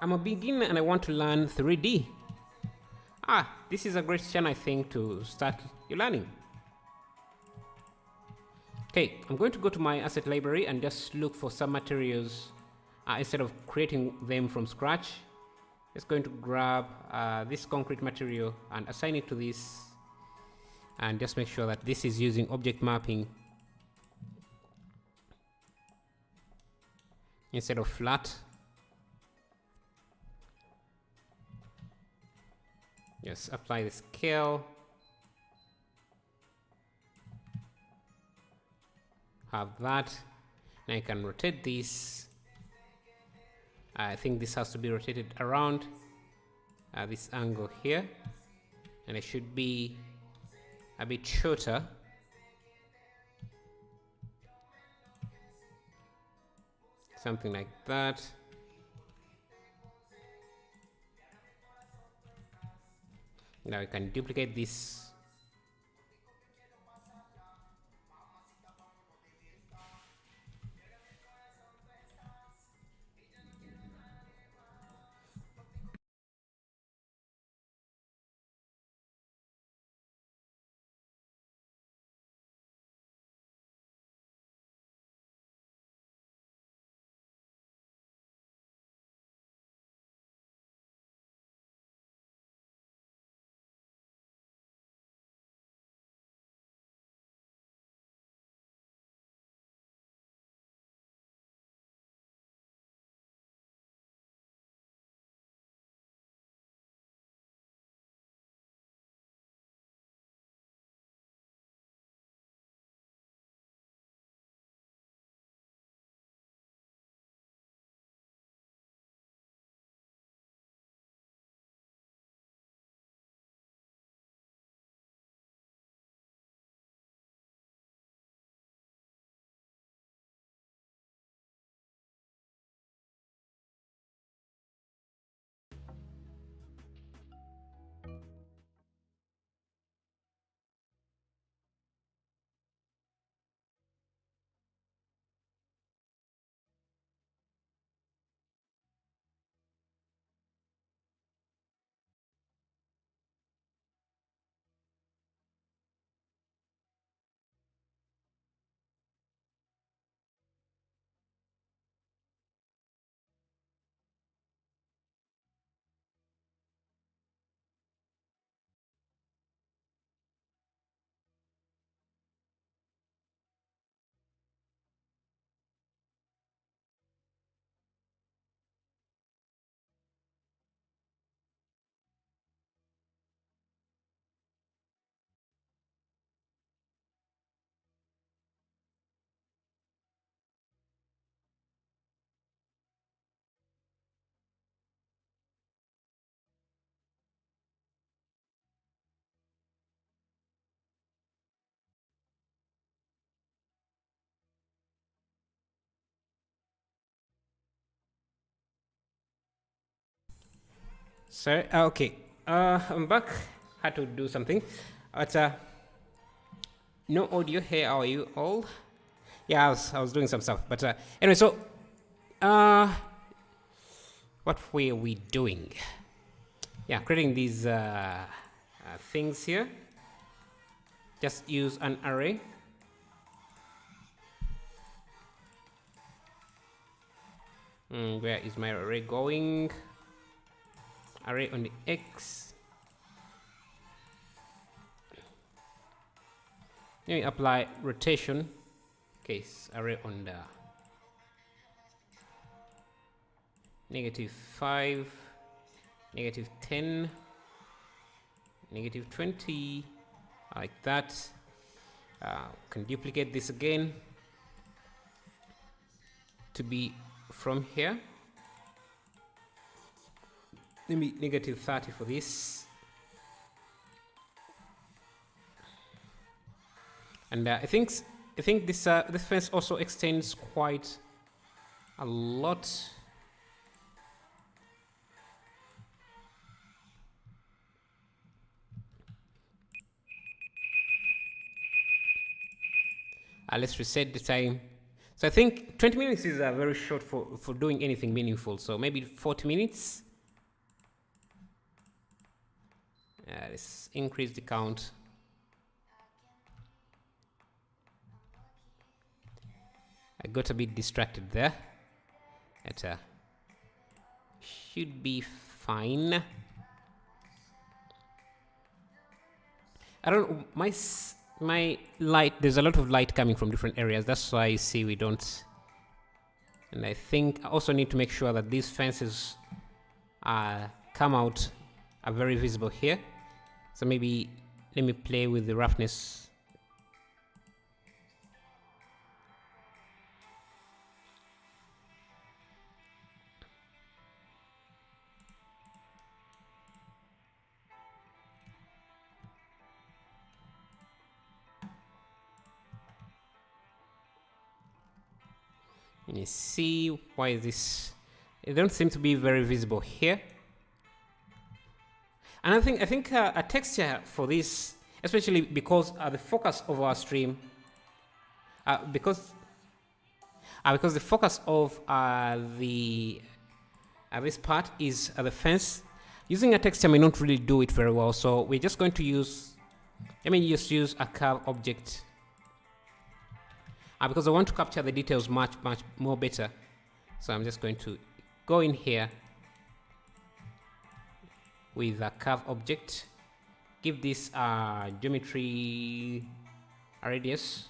I'm a beginner and I want to learn 3D. This is a great channel, I think, to start your learning. Okay, I'm going to go to my asset library and just look for some materials instead of creating them from scratch. Just going to grab this concrete material and assign it to this, and just make sure that this is using object mapping instead of flat. Just apply the scale. Have that. Now I can rotate this. I think this has to be rotated around this angle here, and it should be a bit shorter. Something like that. Now I can duplicate this. Sorry. Okay. I'm back. Had to do something. But no audio here. How are you all? Yeah, I was doing some stuff. But anyway, so what were we doing? Yeah, creating these things here. Just use an array. Where is my array going? Array on the X. Let me apply rotation. Case array on the -5, -10, -20, like that. Can duplicate this again to be from here. Let me -30 for this. And I think this fence also extends quite a lot. Let's reset the time. So I think 20 minutes is very short for doing anything meaningful. So maybe 40 minutes. Let's increase the count. I got a bit distracted there. It should be fine. I don't know, my light, there's a lot of light coming from different areas. That's why I see we don't. And I think I also need to make sure that these fences come out are very visible here. So maybe let me play with the roughness. Let me see why this. It don't seem to be very visible here. And I think a texture for this, especially because the focus of our stream, because the focus of this part is the fence. Using a texture may not really do it very well. So we're just going to use. Let me just use a curve object. Because I want to capture the details much more better. So I'm just going to go in here with a curve object, give this geometry radius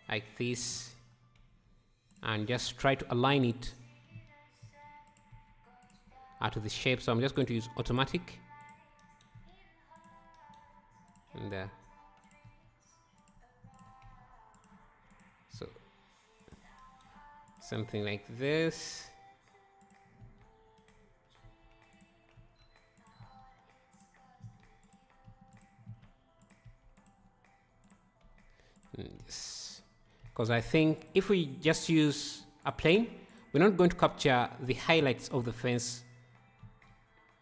like this, and just try to align it to the shape. So I'm just going to use automatic, and so something like this. Because I think if we just use a plane, we're not going to capture the highlights of the fence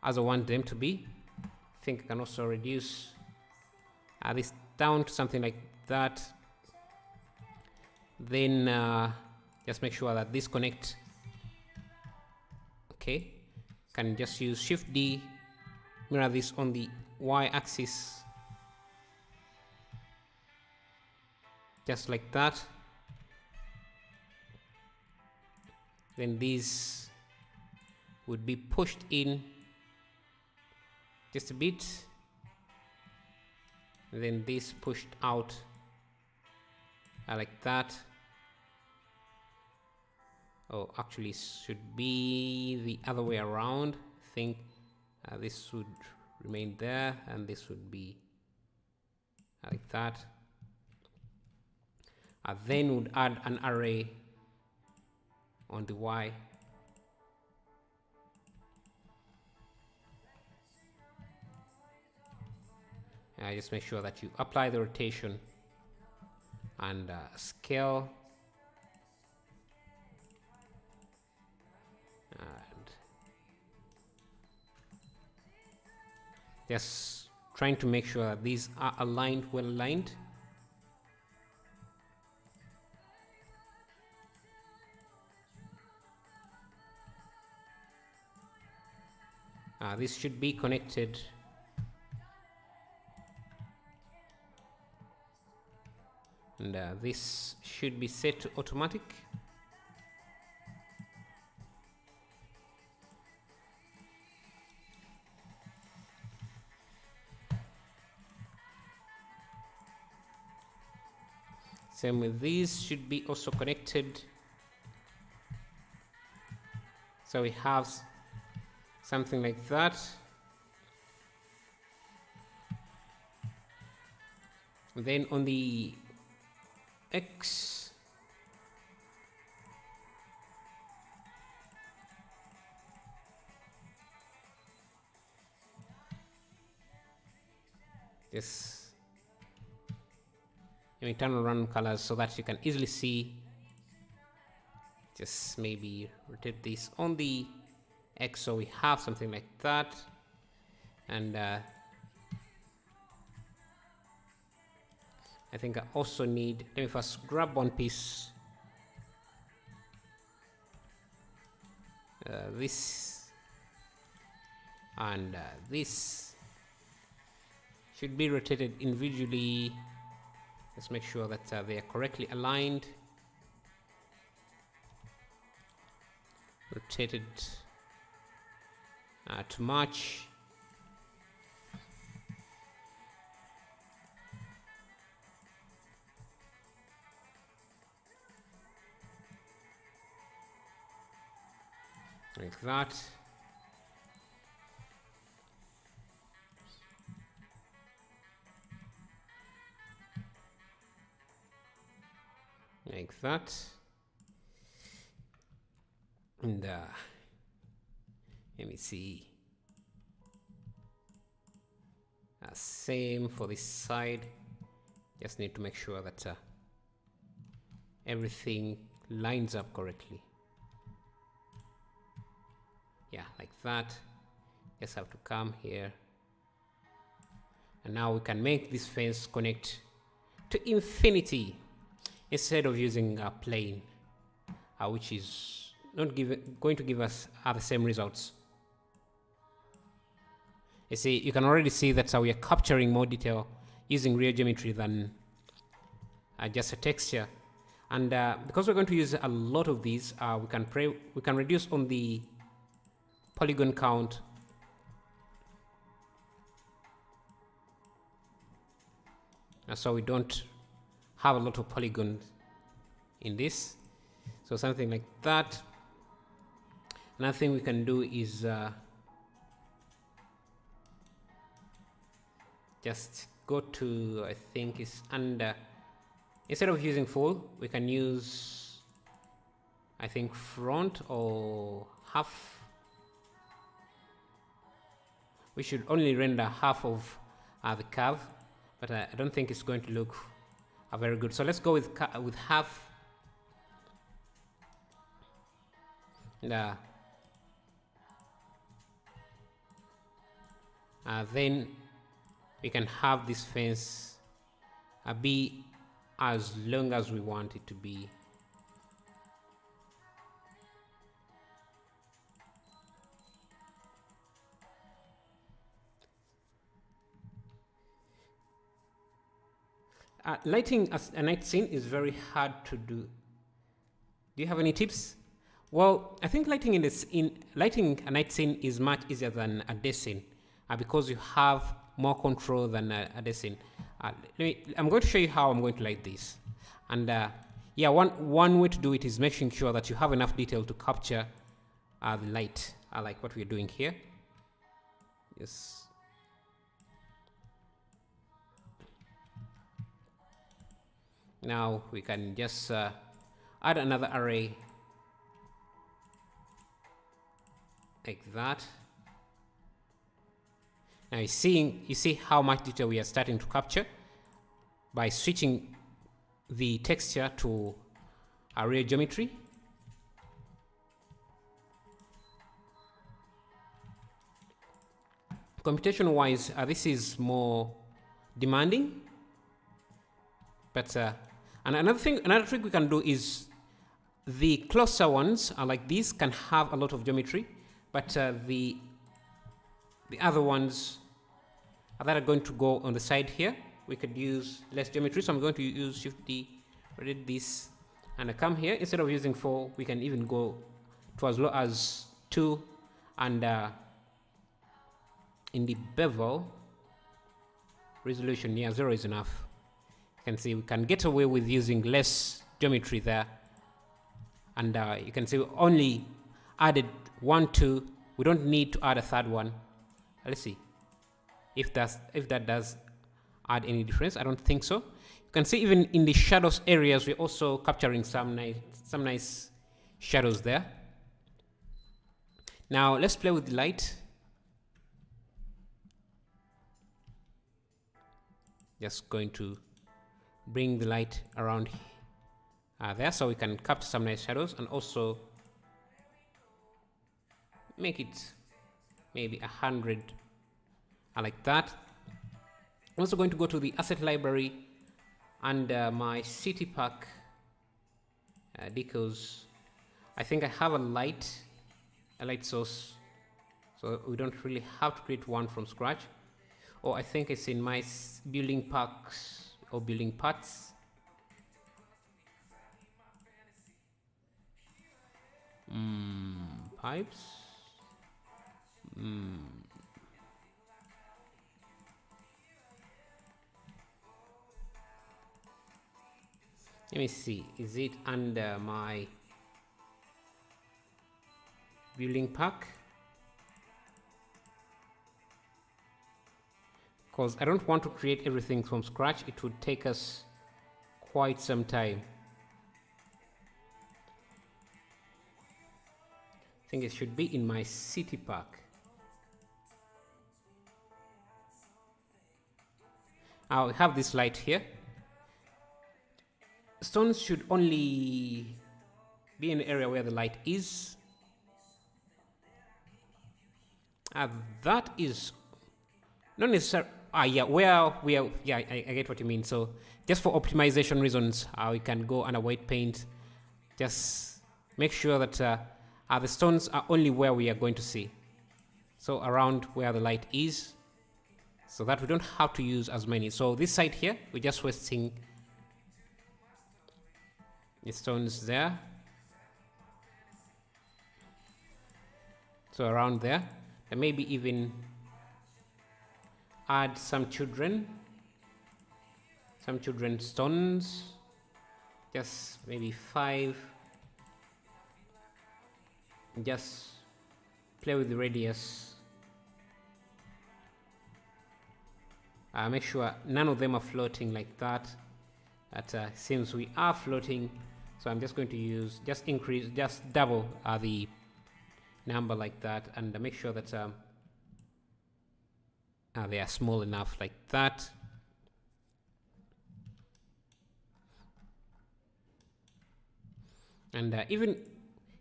as I want them to be. I think I can also reduce this down to something like that. Then just make sure that this connect. Okay, can just use Shift D, mirror this on the y-axis. Just like that. Then these would be pushed in just a bit, and then this pushed out like that. Oh, actually should be the other way around. I think this would remain there and this would be like that. Then would add an array on the Y. Just make sure that you apply the rotation and scale. And just trying to make sure that these are aligned, well aligned. This should be connected. And this should be set to automatic. Same with these, should be also connected. So we have something like that. And then on the X, yes, Let me turn on random colors so that you can easily see. Just maybe rotate this on the X so we have something like that. And I think I also need, let me first grab one piece. This and this should be rotated individually. Let's make sure that they are correctly aligned. Rotated to match. Like that. Like that. And let me see. Same for this side. Just need to make sure that everything lines up correctly. Yeah, like that. Just have to come here. And now we can make this fence connect to infinity instead of using a plane, which is not going to give us the same results. You see, you can already see that we are capturing more detail using real geometry than just a texture. And because we're going to use a lot of these, we can reduce on the polygon count. So we don't have a lot of polygons in this. So something like that. Another thing we can do is just go to, I think it's under, instead of using full, we can use, I think, front or half. We should only render half of the curve, but I don't think it's going to look very good. So let's go with half. And, then we can have this fence be as long as we want it to be. Lighting a night scene is very hard to do. Do you have any tips? Well, I think lighting a night scene is much easier than a day scene because you have more control than a day scene. I'm going to show you how I'm going to light this. And yeah, one way to do it is making sure that you have enough detail to capture the light, like what we're doing here. Yes. Now we can just add another array like that. Now you see how much detail we are starting to capture by switching the texture to array geometry. Computation wise, this is more demanding, but and another trick we can do is the closer ones like these can have a lot of geometry, but the other ones that are going to go on the side here, we could use less geometry. So I'm going to use Shift D, edit this, and I come here. Instead of using 4, we can even go to as low as 2, and in the bevel resolution, yeah, 0 is enough. You can see we can get away with using less geometry there, and you can see we only added 1, 2. We don't need to add a third one. Let's see if that does add any difference. I don't think so. You can see even in the shadows areas, we're also capturing some nice shadows there. Now let's play with the light. Just going to bring the light around there, so we can capture some nice shadows, and also make it maybe 100 like that. I'm also going to go to the asset library and my city pack decals. I think I have a light source, so we don't really have to create one from scratch. Or I think it's in my building packs or building parts. Pipes. Let me see, is it under my building pack? Because I don't want to create everything from scratch. It would take us quite some time. I think it should be in my city pack. I'll have this light here. Stones should only be in the area where the light is. That is not necessary. Yeah, where we are. Yeah, I get what you mean. So just for optimization reasons, we can go under white paint. Just make sure that the stones are only where we are going to see. So around where the light is, so that we don't have to use as many. So this side here, we're just wasting the stones there. So around there, and maybe even add some children stones, just maybe 5. Just play with the radius. Make sure none of them are floating like that. That seems we are floating, so I'm just going to just double the number like that, and make sure that they are small enough like that. And even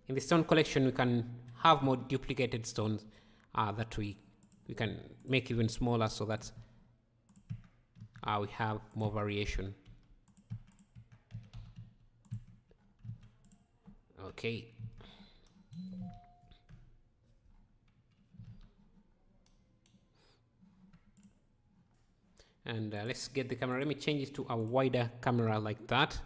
in the stone collection, we can have more duplicated stones that we can make even smaller, so that we have more variation. Okay. And let's get the camera. Let me change it to a wider camera like that.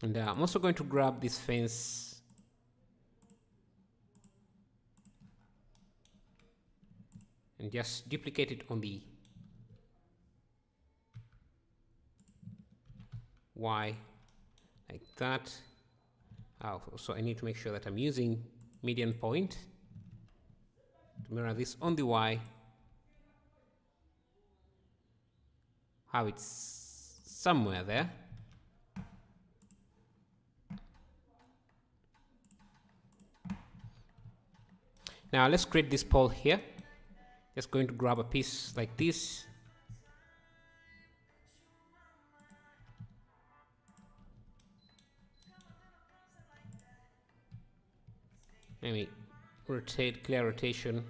And I'm also going to grab this fence and just duplicate it on the Y like that. So I need to make sure that I'm using median point to mirror this on the Y. How it's somewhere there. Now let's create this pole here. Just going to grab a piece like this. Maybe rotate, clear rotation.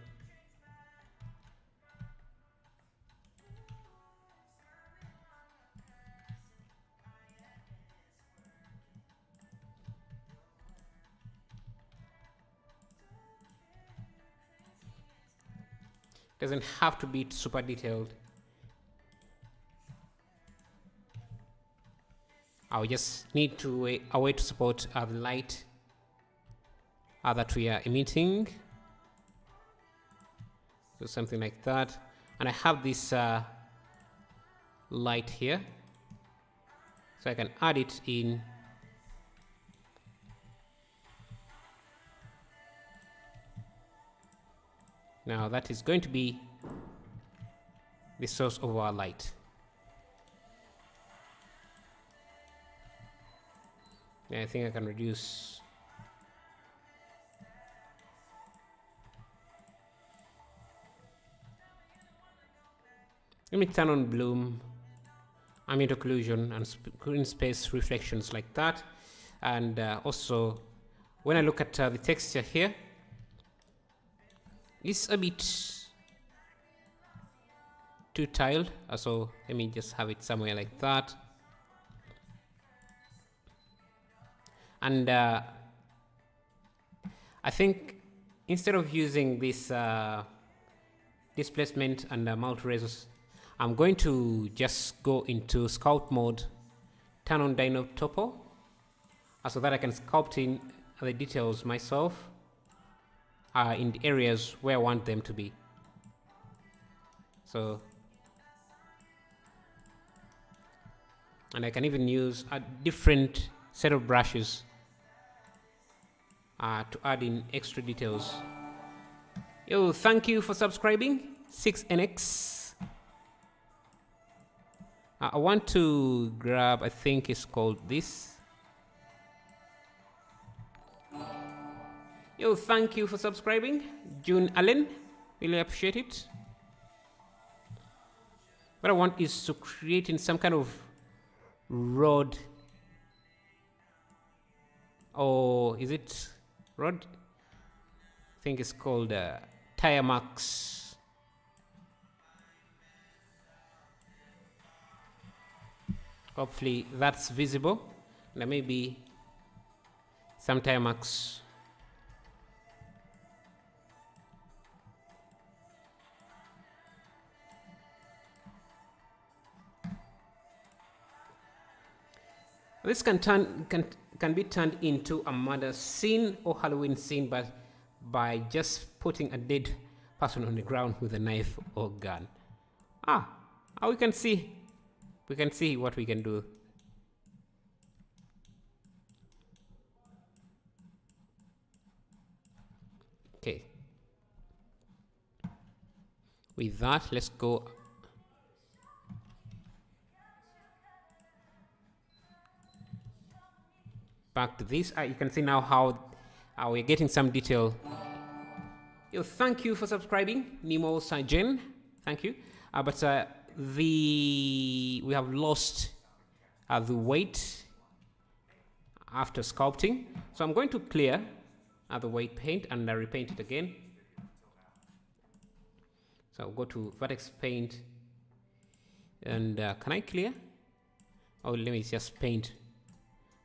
Doesn't have to be super detailed. I just need to a way to support the light that we are emitting. So something like that. And I have this light here, so I can add it in. Now that is going to be the source of our light. Yeah, I think I can reduce. Let me turn on bloom, ambient occlusion, and screen space reflections like that. And also, when I look at the texture here, it's a bit too tiled. So let me just have it somewhere like that. And I think instead of using this displacement and multi-razors, I'm going to just go into sculpt mode, turn on Dino Topo, so that I can sculpt in the details myself in the areas where I want them to be. So, and I can even use a different set of brushes to add in extra details. Yo, thank you for subscribing, 6NX. I want to grab, I think it's called this. Yo, thank you for subscribing, June Allen. Really appreciate it. What I want is to create in some kind of rod. Or is it rod? I think it's called tire marks. Hopefully that's visible. There may be some tire marks. This can be turned into a murder scene or Halloween scene, but by just putting a dead person on the ground with a knife or gun. We can see what we can do. Okay. With that, let's go. Back to this. You can see now how we're getting some detail. Yo, thank you for subscribing, Nemo Sajen. Thank you. We have lost the weight after sculpting, so I'm going to clear the weight paint and repaint it again. So I'll go to vertex paint, and can I clear? Oh, let me just paint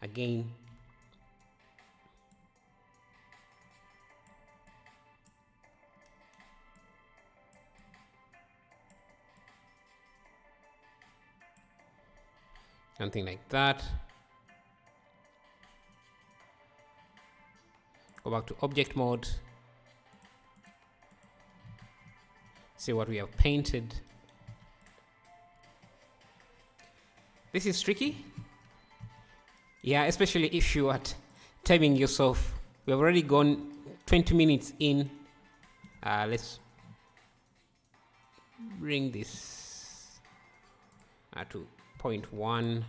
again. Something like that. Go back to object mode. See what we have painted. This is tricky. Yeah, especially if you are timing yourself. We have already gone 20 minutes in. Let's bring this to 0.1.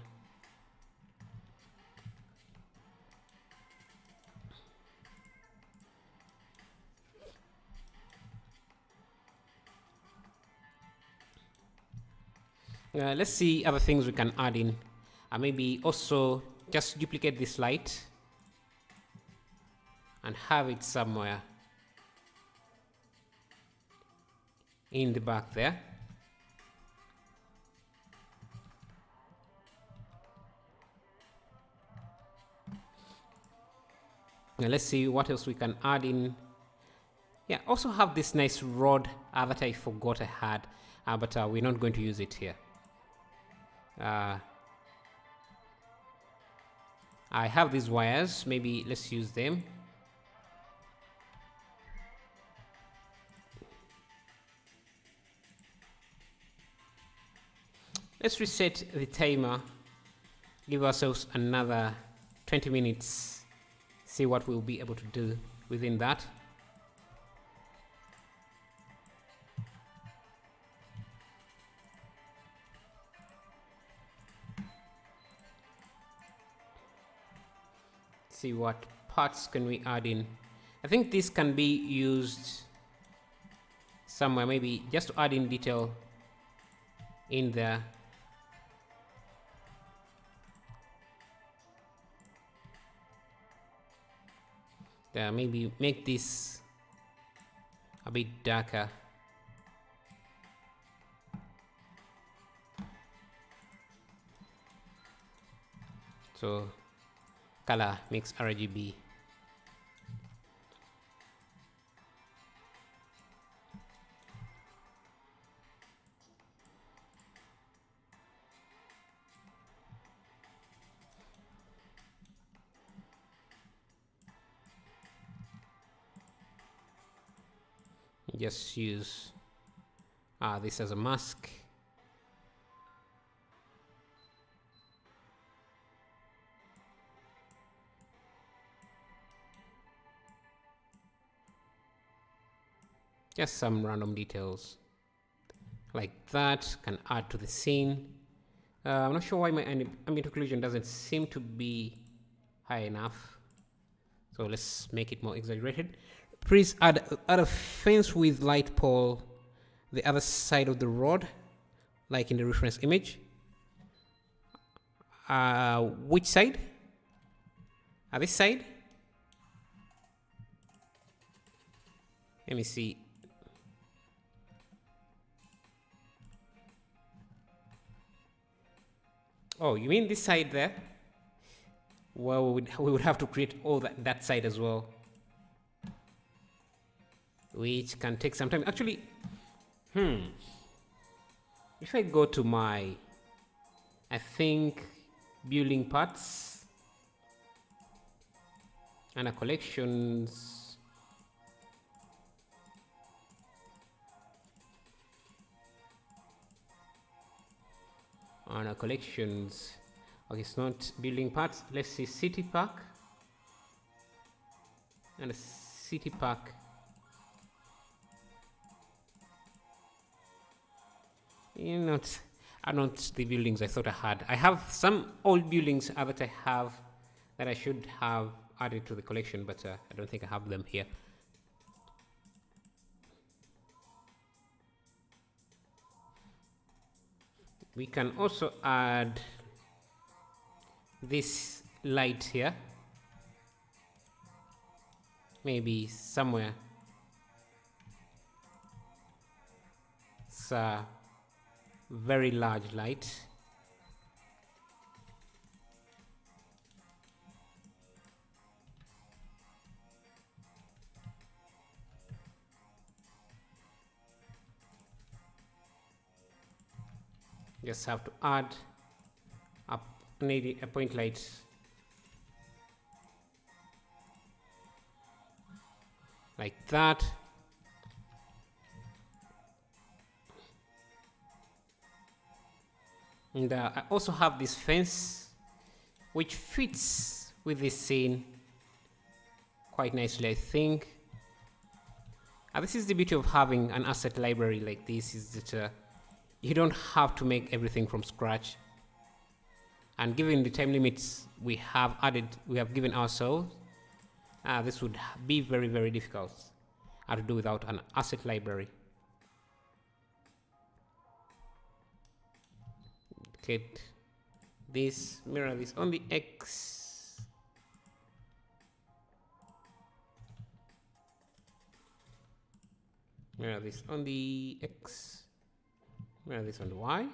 Let's see other things we can add in. Maybe also just duplicate this light and have it somewhere in the back there. Now let's see what else we can add in. Yeah, also have this nice rod that I forgot I had, but we're not going to use it here. I have these wires, maybe let's use them. Let's reset the timer, give ourselves another 20 minutes, see what we'll be able to do within that. See what parts can we add in. I think this can be used somewhere, maybe just to add in detail. in there. There, maybe make this a bit darker. So color mix RGB. Just use this as a mask. Just some random details like that can add to the scene. I'm not sure why my ambient occlusion doesn't seem to be high enough, so let's make it more exaggerated. Please add a fence with light pole the other side of the road, like in the reference image. Which side? This side? Let me see. Oh, you mean this side there? Well, we would have to create all that side as well, which can take some time. Actually, if I go to my, I think, building parts and collections, okay, it's not building parts. Let's see, city park and a city park. Are not the buildings I thought I had. I have some old buildings that I have that I should have added to the collection, but I don't think I have them here. We can also add this light here, maybe somewhere. It's a very large light. Just have to add a point light. Like that. And I also have this fence which fits with this scene quite nicely, I think. This is the beauty of having an asset library like this, is that you don't have to make everything from scratch. And given the time limits we have given ourselves, this would be very, very difficult to do without an asset library. Get this, mirror this on the X. Mirror this on the X. Mirror this on the Y.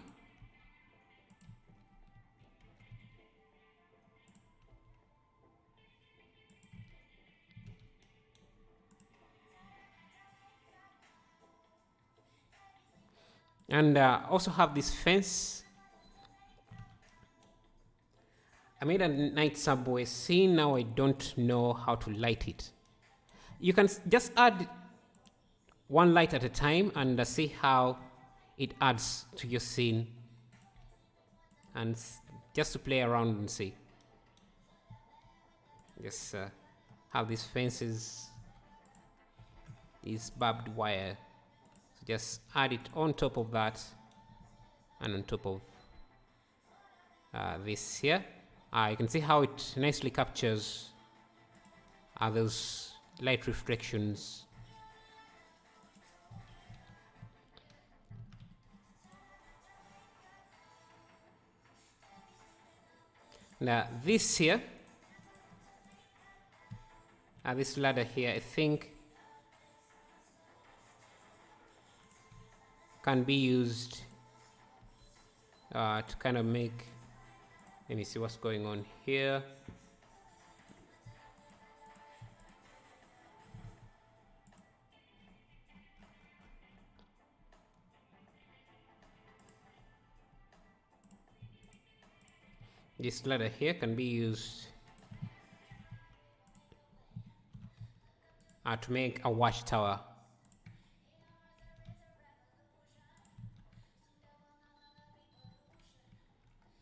And also have this fence. I made a night subway scene. Now I don't know how to light it. You can just add one light at a time and see how it adds to your scene, and just to play around and see. Just have these fences, this barbed wire. So just add it on top of that and on top of this here. You can see how it nicely captures those light reflections. Now this here, this ladder here, I think can be used to kind of make, let me see what's going on here. This ladder here can be used to make a watchtower.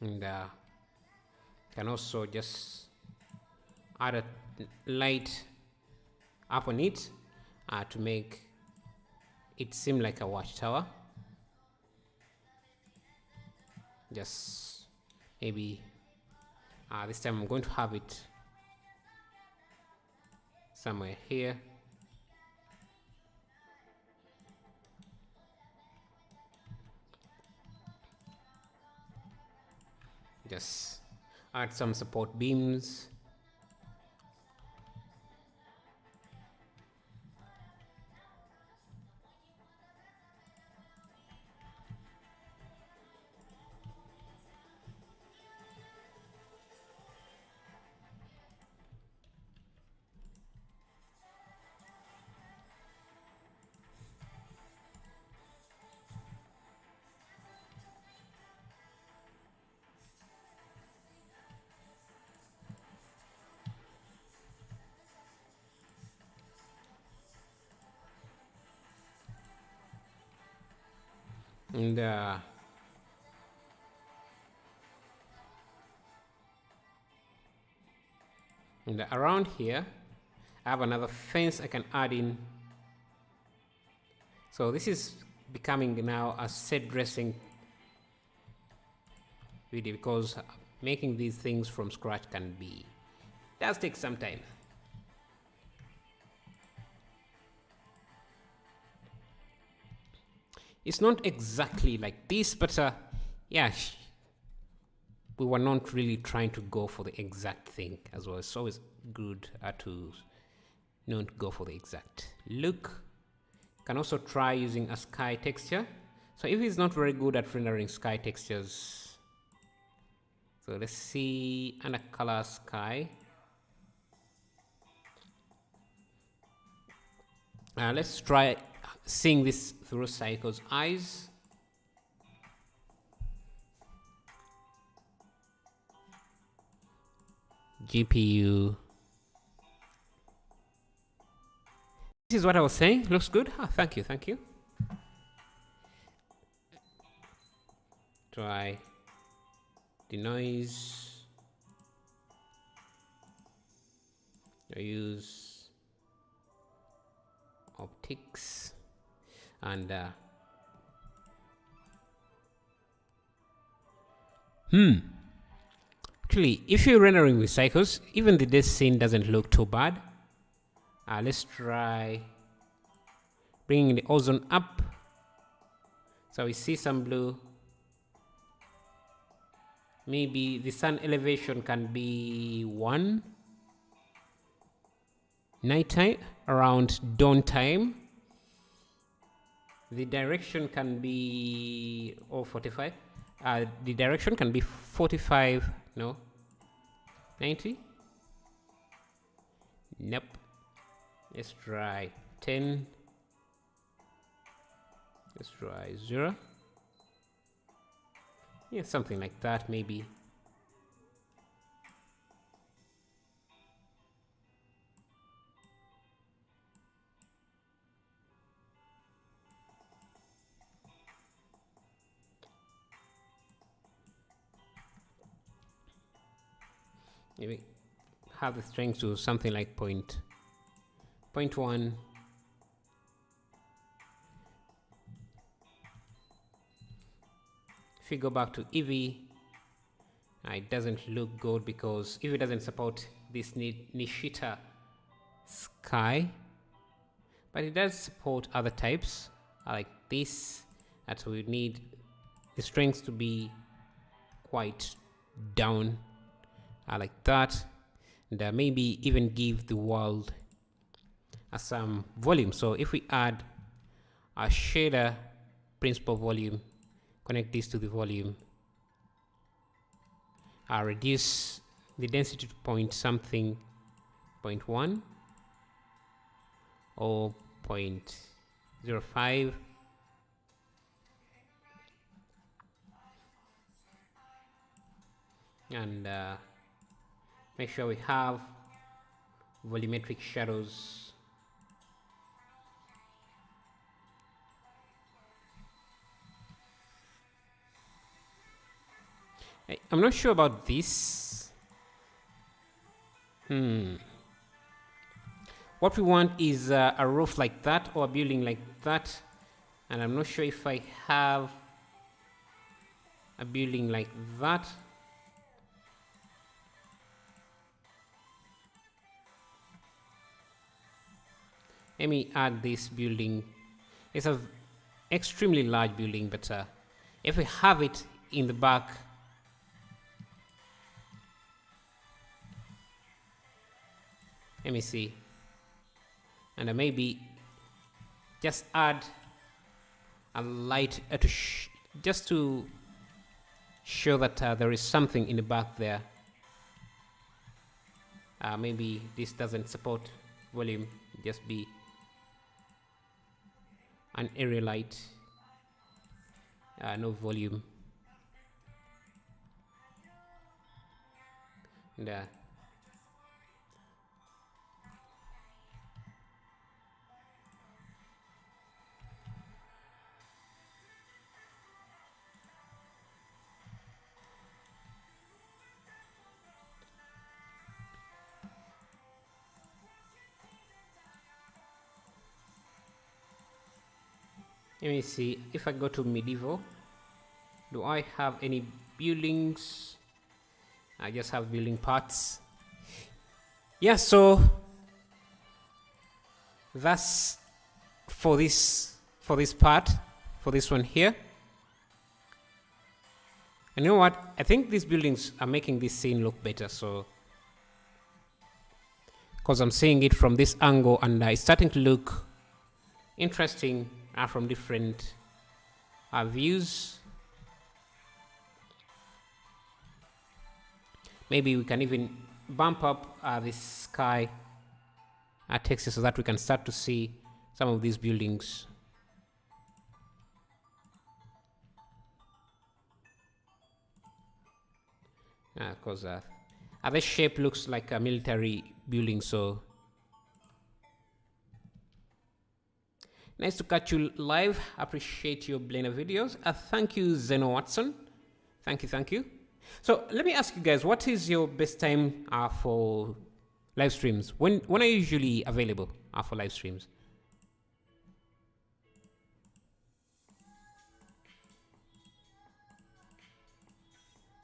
And can also just add a light up on it to make it seem like a watchtower. Just maybe this time I'm going to have it somewhere here. Just add some support beams. And around here I have another fence I can add in. So this is becoming now a set dressing video, because making these things from scratch does take some time. It's not exactly like this, but yeah, we were not really trying to go for the exact thing as well. It's always good to not go for the exact look. Can also try using a sky texture. So if it's not very good at rendering sky textures, so let's see, under color sky. Let's try seeing this through Psycho's eyes. GPU. This is what I was saying. Looks good. Thank you. Thank you. Try the noise. I use optics. And actually, if you're rendering with cycles, even this scene doesn't look too bad. Let's try bringing the ozone up, so we see some blue. Maybe the sun elevation can be 1, nighttime around dawn time. The direction can be 45. The direction can be 45. No, 90. Nope. Let's try 10. Let's try 0. Yeah, something like that, maybe. Maybe have the strength to something like 0.1. If you go back to Eevee, it doesn't look good because Eevee doesn't support this Nishita sky, but it does support other types like this. That we need the strength to be quite down like that, and maybe even give the world some volume. So if we add a shader principal volume, connect this to the volume, reduce the density to point something 0.1 or 0.05, and make sure we have volumetric shadows. I'm not sure about this. What we want is a roof like that or a building like that, and I'm not sure if I have a building like that. Let me add this building. It's an extremely large building, but if we have it in the back, let me see, and maybe just add a light just to show that there is something in the back there. Maybe this doesn't support volume, just be an area light, no volume, and let me see if I go to medieval. Do I have any buildings? I just have building parts. Yeah, so that's for this part, for this one here. And you know what? I think these buildings are making this scene look better. So, because I'm seeing it from this angle, and it's starting to look interesting from different views. Maybe we can even bump up the sky texture so that we can start to see some of these buildings. Because this shape looks like a military building, so nice to catch you live. Appreciate your Blender videos. Thank you, Zeno Watson. Thank you. So let me ask you guys, what is your best time for live streams? When are you usually available for live streams?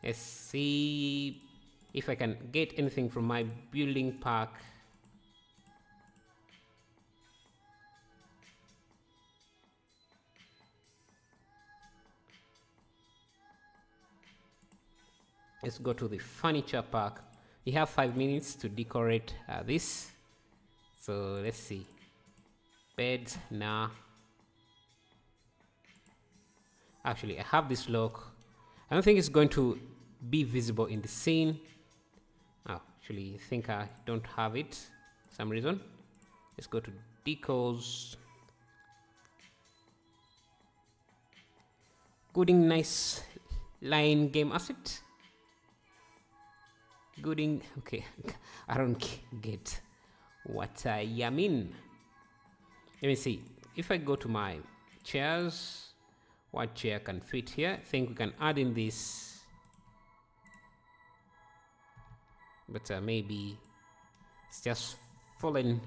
Let's see if I can get anything from my building pack. Let's go to the furniture pack. You have 5 minutes to decorate this. So let's see. Beds, nah. Actually, I have this lock. I don't think it's going to be visible in the scene. Oh, actually, I think I don't have it for some reason. Let's go to decos. Gooding nice line game asset. Gooding, okay. I don't get what you mean. Let me see. If I go to my chairs, what chair can fit here? I think we can add in this, but maybe it's just fallen.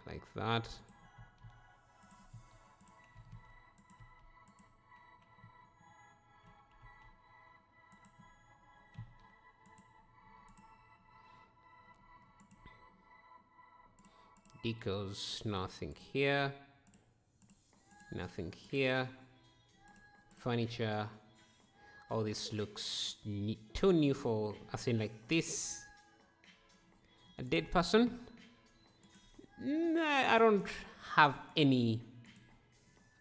Like that. Decals, nothing here, nothing here. Furniture, all this looks too new for, as in like this. A dead person? Nah, I don't have any.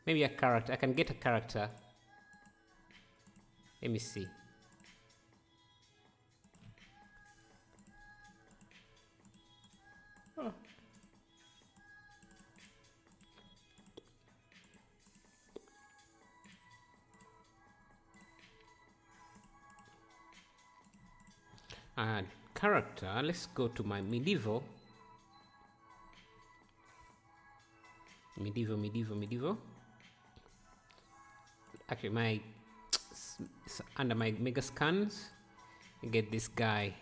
Maybe a character. I can get a character. Let me see. Oh. Character. Let's go to my medieval. Medieval. Actually, my under my mega scans, you get this guy.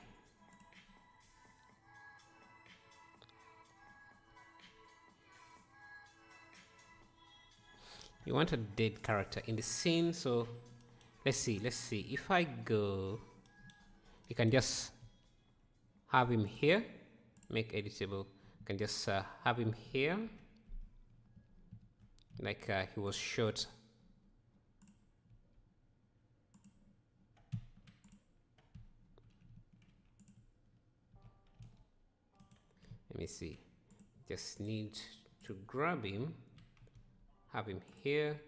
You want a dead character in the scene, so let's see. If I go, you can just have him here, make editable. You can just have him here, like he was shot. Let me see. Just need to grab him, have him here,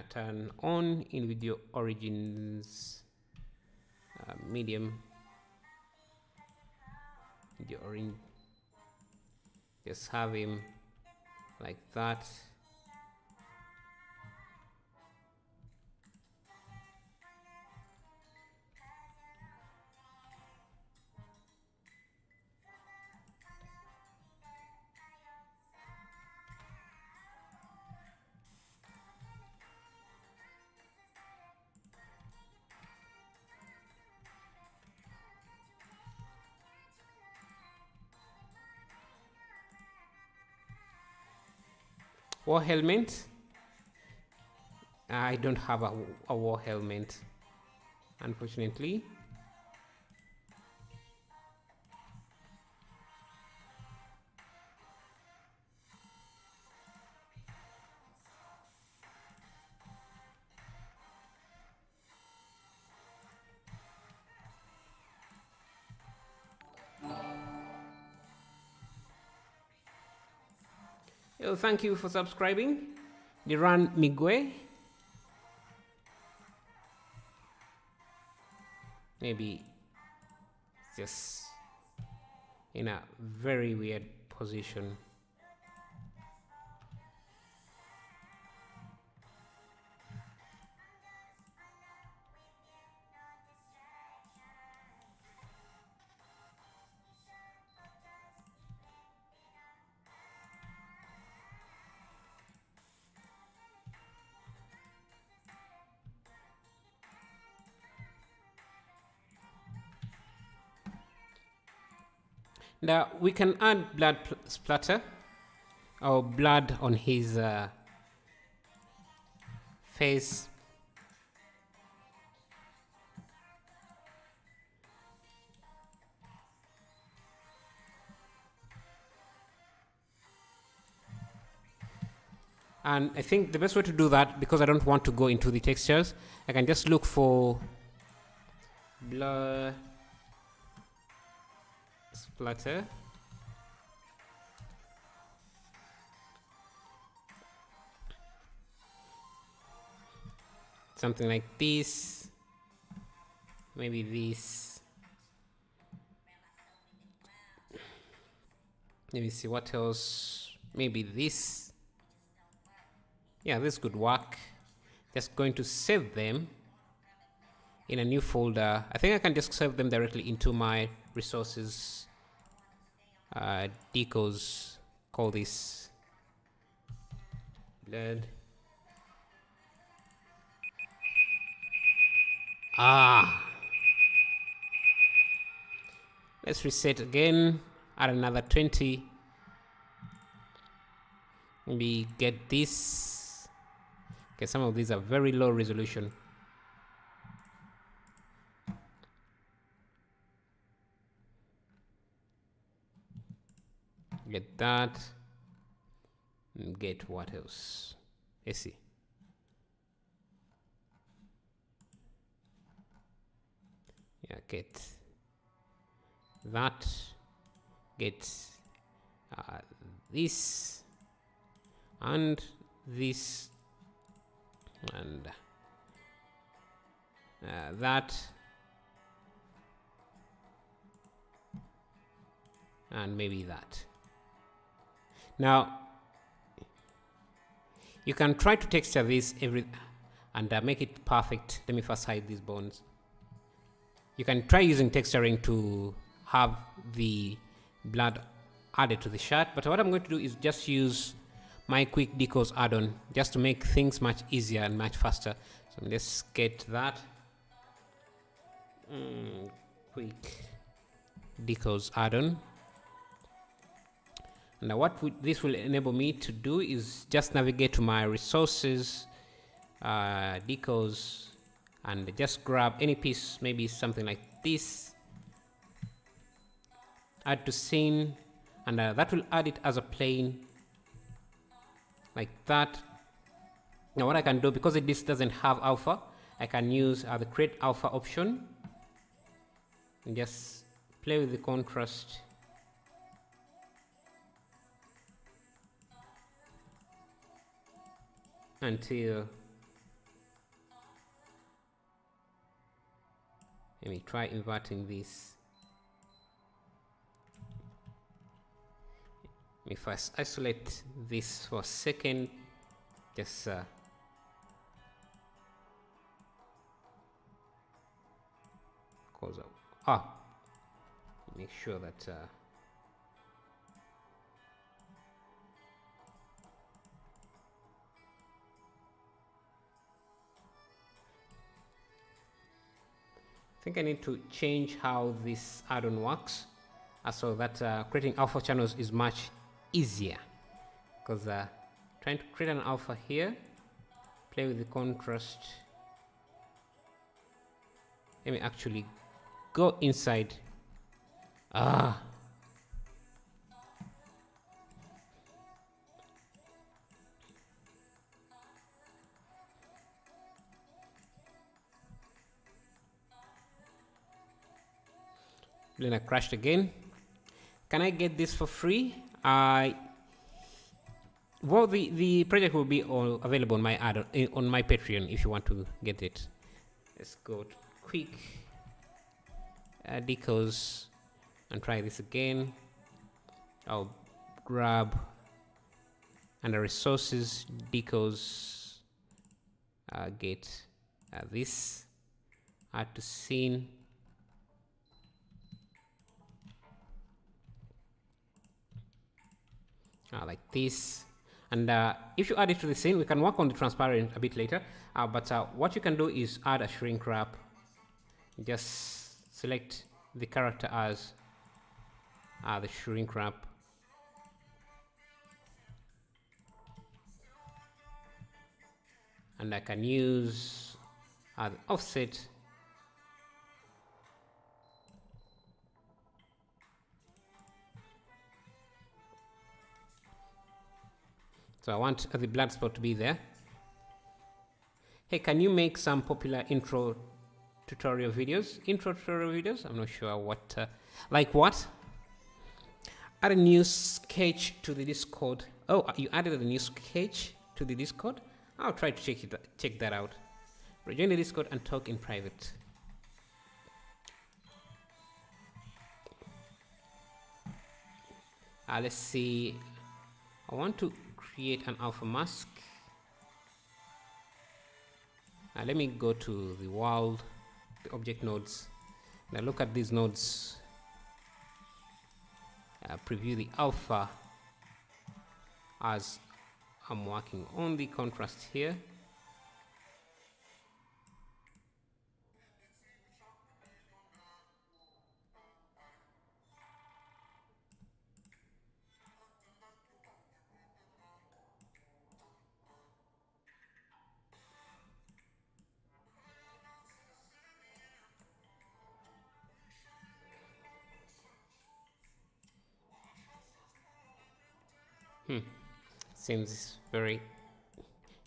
turn on in video origins, medium, video orange. Just have him like that. War helmet. I don't have a war helmet, unfortunately. Oh, thank you for subscribing. Diran Migwe. Maybe just in a very weird position. Now we can add blood splatter or blood on his face. And I think the best way to do that, because I don't want to go into the textures, I can just look for blood splatter. Something like this. Maybe this. Let me see what else. Maybe this. Yeah, this could work. Just going to save them in a new folder. I think I can just save them directly into my resources decos. Call this blood. Let's reset again. Add another 20. Maybe get this. Okay, some of these are very low resolution. Get that. And get what else? Let's see. get that, get this and this and that, and maybe that. Now you can try to texture this and make it perfect. Let me first hide these bones. You can try using texturing to have the blood added to the shirt, but what I'm going to do is just use my quick decos add-on just to make things much easier and much faster. So let's get that quick decos add-on. Now what this will enable me to do is just navigate to my resources, decos, and just grab any piece, maybe something like this, add to scene, and that will add it as a plane like that. Now what I can do, because this doesn't have alpha, I can use the create alpha option and just play with the contrast until, let me try inverting this. If I isolate this for a second, just cause make sure that I think I need to change how this add-on works so that creating alpha channels is much easier, because trying to create an alpha here, play with the contrast. Let me actually go inside. Then I crashed again. Can I get this for free? Well, the project will be available on my on my Patreon if you want to get it. Let's go to quick decos and try this again. I'll grab under resources, decos, get this, add to scene. Like this, and if you add it to the scene, we can work on the transparent a bit later, but what you can do is add a shrink wrap. Just select the character as the shrink wrap, and I can use the offset. So I want the blood spot to be there. Hey, can you make some popular intro tutorial videos? Intro tutorial videos? I'm not sure what. Like what? Add a new sketch to the Discord. Oh, you added a new sketch to the Discord? I'll try to check that out. Rejoin the Discord and talk in private. Let's see. I want to create an alpha mask. Let me go to the world, the object nodes. Now look at these nodes. Preview the alpha as I'm working on the contrast here. Seems very.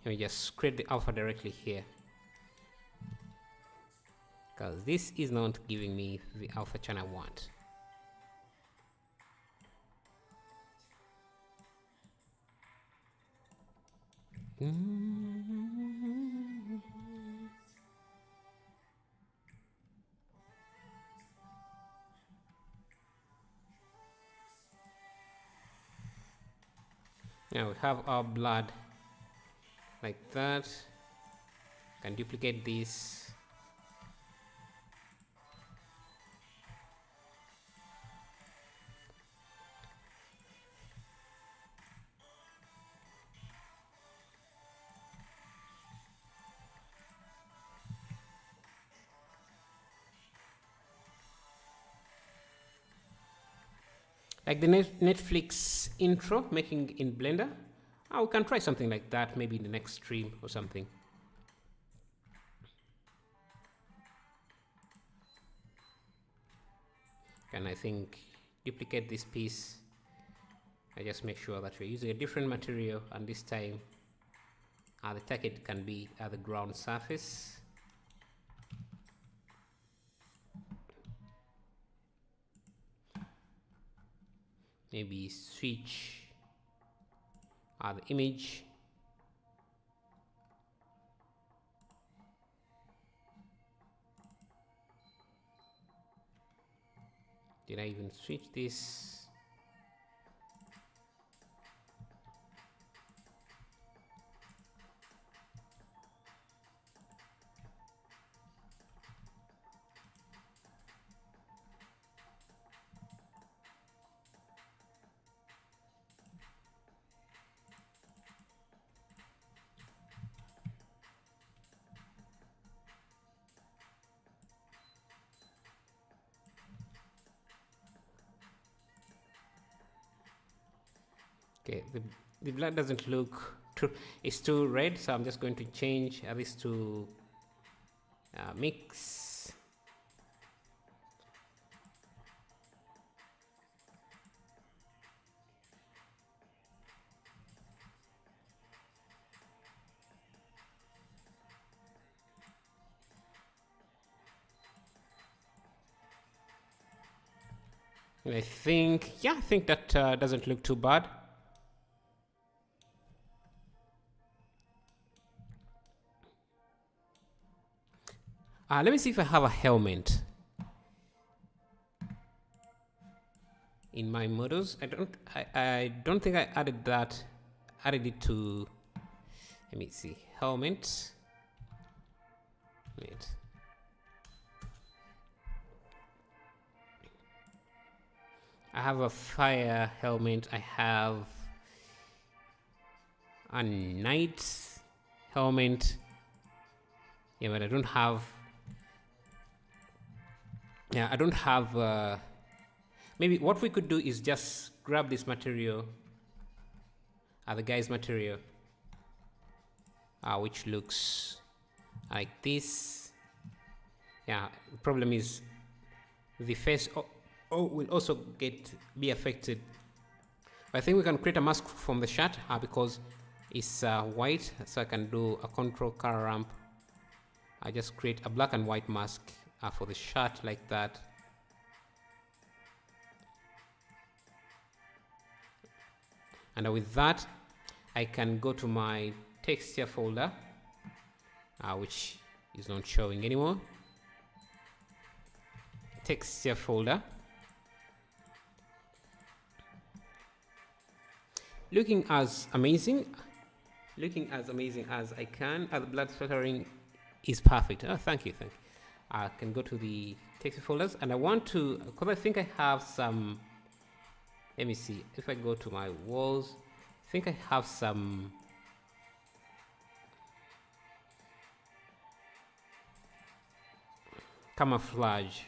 Let me just create the alpha directly here. because this is not giving me the alpha channel I want. Now we have our blood like that. Can duplicate this. Like the Netflix intro, making in Blender. We can try something like that, maybe in the next stream or something. Can I think duplicate this piece? I just make sure that we're using a different material, and this time the target can be at the ground surface. Maybe switch the image. Did I even switch this? Okay, the blood doesn't look too, it's too red, so I'm just going to change this to mix. I think that doesn't look too bad. Let me see if I have a helmet in my models. I don't think I added that. Added it to, let me see, helmet. Wait. I have a fire helmet. I have a knight helmet. Yeah, but I don't have. Yeah, I don't have. Maybe what we could do is just grab this material, the guy's material, which looks like this. Yeah, the problem is the face will also be affected. I think we can create a mask from the shirt because it's white, so I can do a control color ramp. I just create a black and white mask for the shirt like that. And with that, I can go to my texture folder, which is not showing anymore. Texture folder. Looking as amazing as I can. The blood filtering is perfect. Oh, thank you. I can go to the texture folders, and I want to, because I think I have some. Let me see if I go to my walls. I think I have some camouflage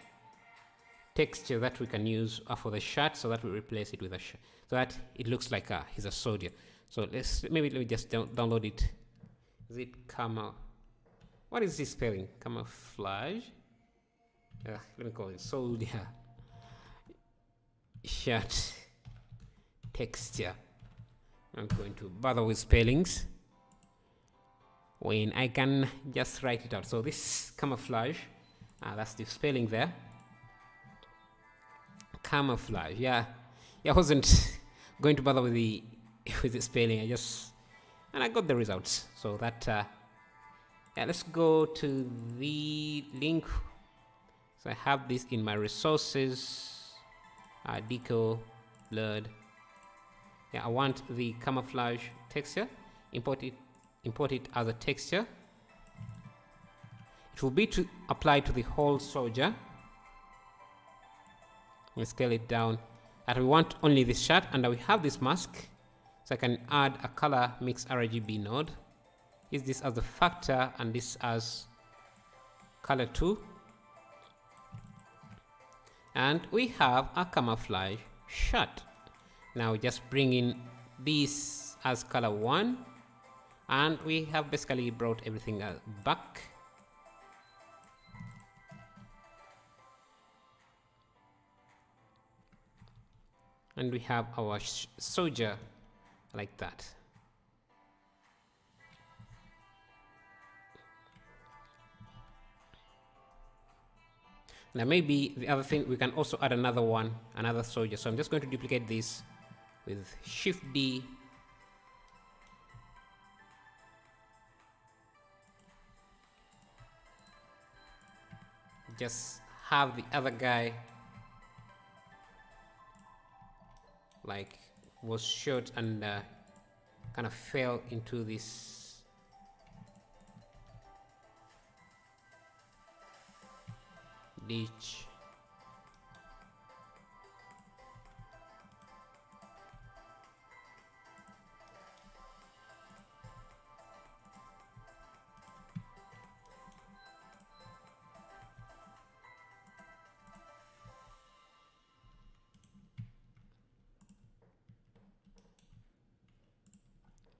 texture that we can use for the shirt, so that we replace it with a shirt, so that it looks like he's a soldier. So let me just download it. Is it what is this spelling? Camouflage. Let me call it soldier shirt texture. I'm going to bother with spellings when I can just write it out. So this camouflage That's the spelling there. Camouflage. Yeah, I wasn't going to bother with the with the spelling. And I got the results. So that yeah, let's go to the link. So I have this in my resources, deco, blurred. Yeah, I want the camouflage texture. Import it as a texture. It will be to apply to the whole soldier. We scale it down. And we want only this shot, and we have this mask. So I can add a color mix RGB node. Use this as the factor and this as color 2. And we have a camouflage shot. Now just bring in this as color 1. And we have basically brought everything back. And we have our soldier like that. Now maybe the other thing, we can also add another soldier. So I'm just going to duplicate this with Shift D. Just have the other guy like was shot and kind of fell into this ditch.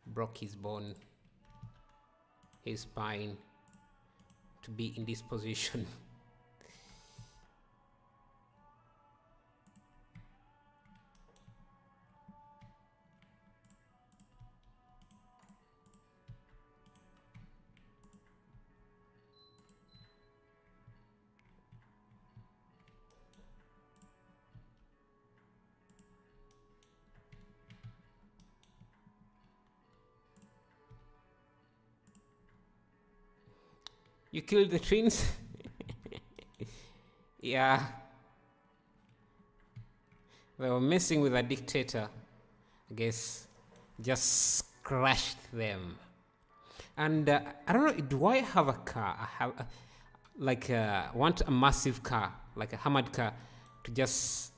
Broke his bone, his spine, to be in this position. You killed the twins? Yeah. They were messing with a dictator. I guess just crushed them. And I don't know, do I have a car? I have want a massive car, like a hammered car, to just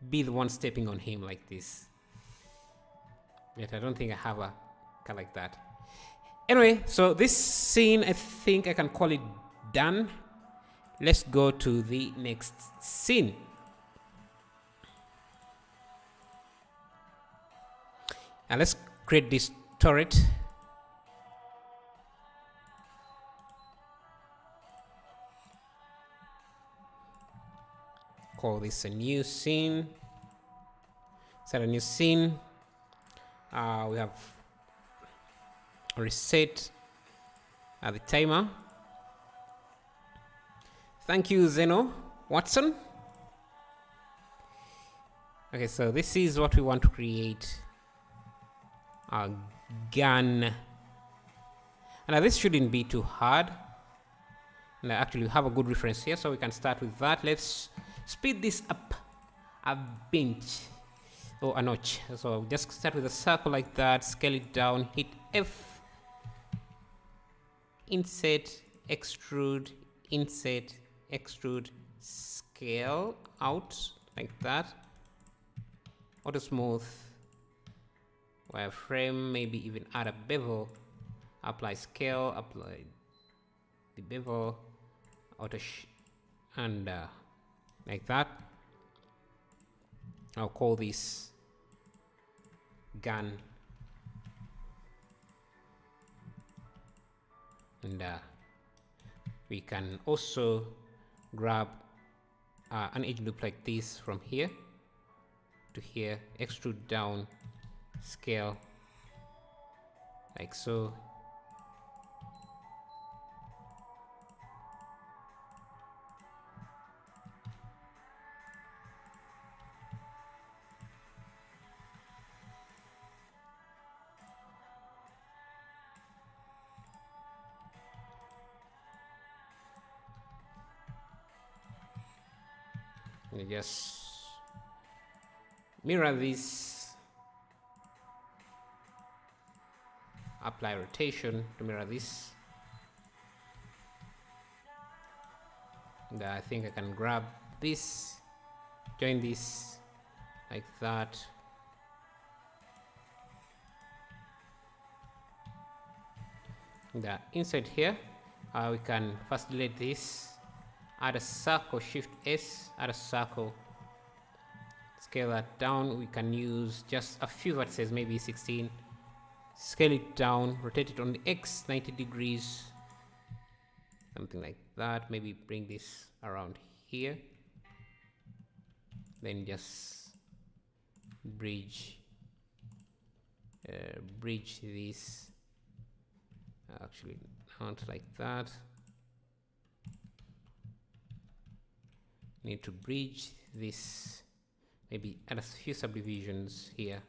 be the one stepping on him like this. Yet I don't think I have a car like that. Anyway, so this scene, I think I can call it done. Let's go to the next scene. And let's create this turret. Call this a new scene. Set a new scene. We have reset the timer. Thank you, Zeno Watson. Okay, so this is what we want to create. A gun. And this shouldn't be too hard. And actually, we have a good reference here, so we can start with that. Let's speed this up a bench or a notch. So just start with a circle like that, scale it down, hit F. Insert, extrude, insert, extrude, scale out like that. Auto smooth, wireframe, maybe even add a bevel. Apply scale, apply the bevel, and like that. I'll call this gun. And we can also grab an edge loop like this from here to here, extrude down, scale like so. and just mirror this, apply rotation to mirror this, and I think I can grab this, join this like that. The inside here, we can first delete this, add a circle, shift S, add a circle, scale that down. We can use just a few vertices, maybe 16, scale it down, rotate it on the X 90 degrees, something like that. Maybe bring this around here, then just bridge this, actually not like that, need to bridge this, maybe add a few subdivisions here.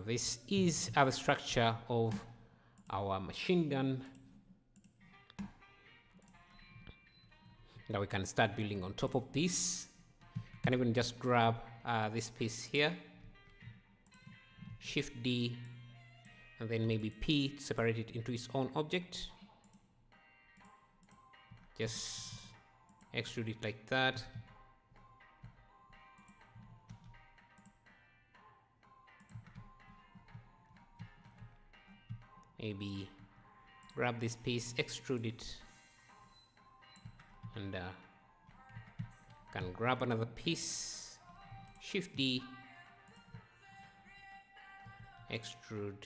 This is our structure of our machine gun. Now we can start building on top of this. Can even just grab this piece here, Shift D, and then maybe P to separate it into its own object. Just extrude it like that. Maybe grab this piece, extrude it, and can grab another piece, Shift D, extrude,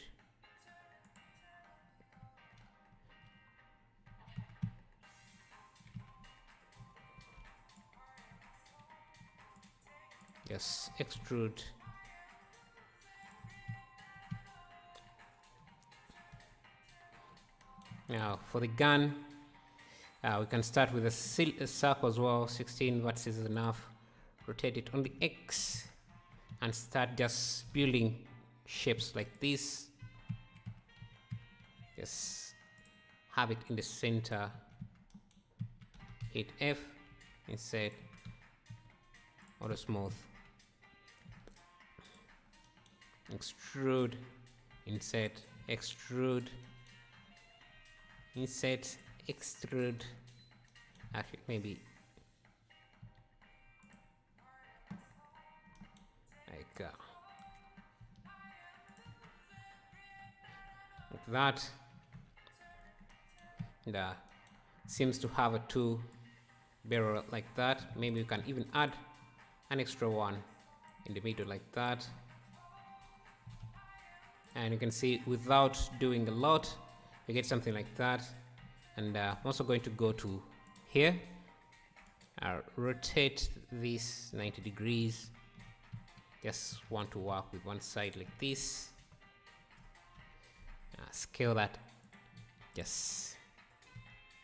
just extrude. Now for the gun, we can start with a circle as well. 16 vertices is enough. Rotate it on the X and start just building shapes like this. Just have it in the center. Hit F, insert, auto smooth, extrude, insert, extrude, insert, extrude. Actually, maybe like that. And seems to have a two barrel like that. Maybe you can even add an extra one in the middle like that. And you can see without doing a lot, you get something like that. And I'm also going to go to here, rotate this 90 degrees. Just want to work with one side like this. Scale that, just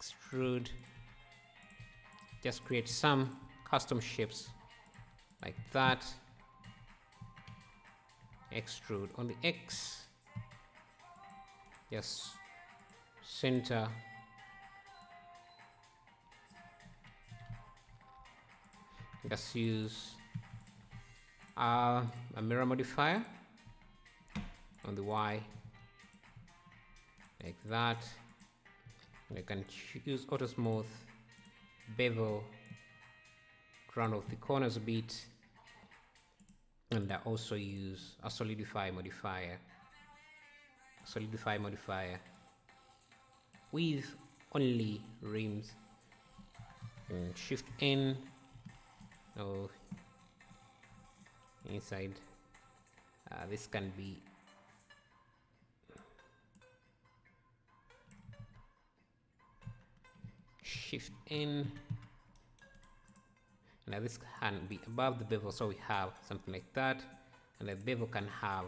extrude, just create some custom shapes like that. Extrude on the X, just center, just use a mirror modifier on the Y like that. I can choose auto smooth, bevel, round off the corners a bit, and I also use a solidify modifier with only rims. And Shift N, oh, inside this can be Shift N. Now this can be above the bevel, so we have something like that. and the bevel can have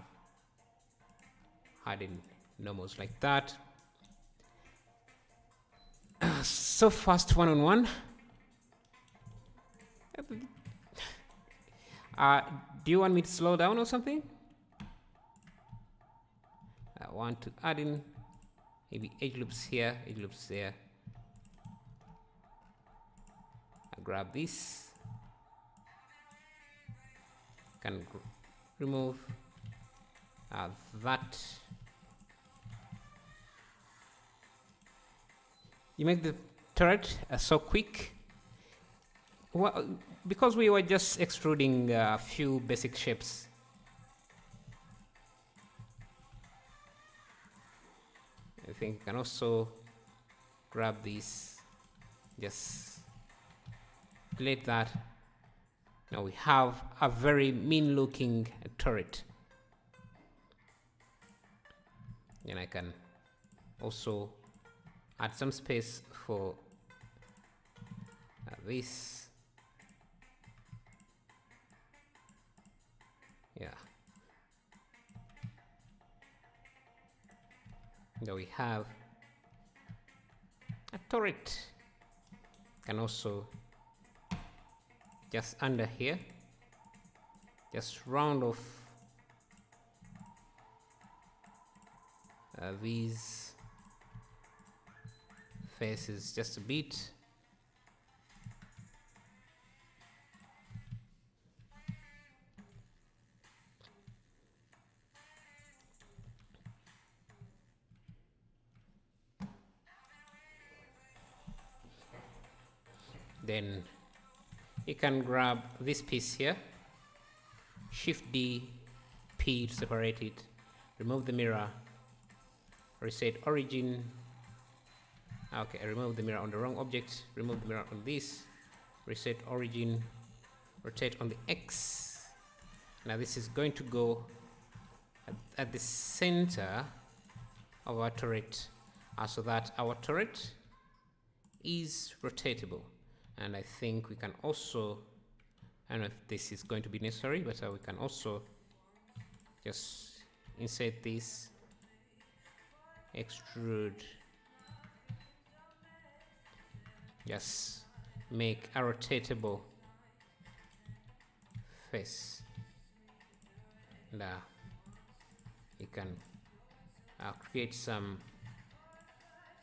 hardened normals like that. So fast one-on-one. Do you want me to slow down or something? I want to add in maybe edge loops here, edge loops there. I grab this. Can remove that. You make the turret so quick. Well, because we were just extruding a few basic shapes. I think you can also grab these, just delete that. Now we have a very mean looking turret. And I can also add some space for this. Yeah. Now we have a turret. Can also just under here, just round off these faces just a bit. Then you can grab this piece here, Shift D, P to separate it, remove the mirror, reset origin. Okay, I removed the mirror on the wrong object, remove the mirror on this, reset origin, rotate on the X. Now this is going to go at the center of our turret, so that our turret is rotatable. And I think we can also, I don't know if this is going to be necessary, but we can also just insert this, extrude, just make a rotatable face. And you can create some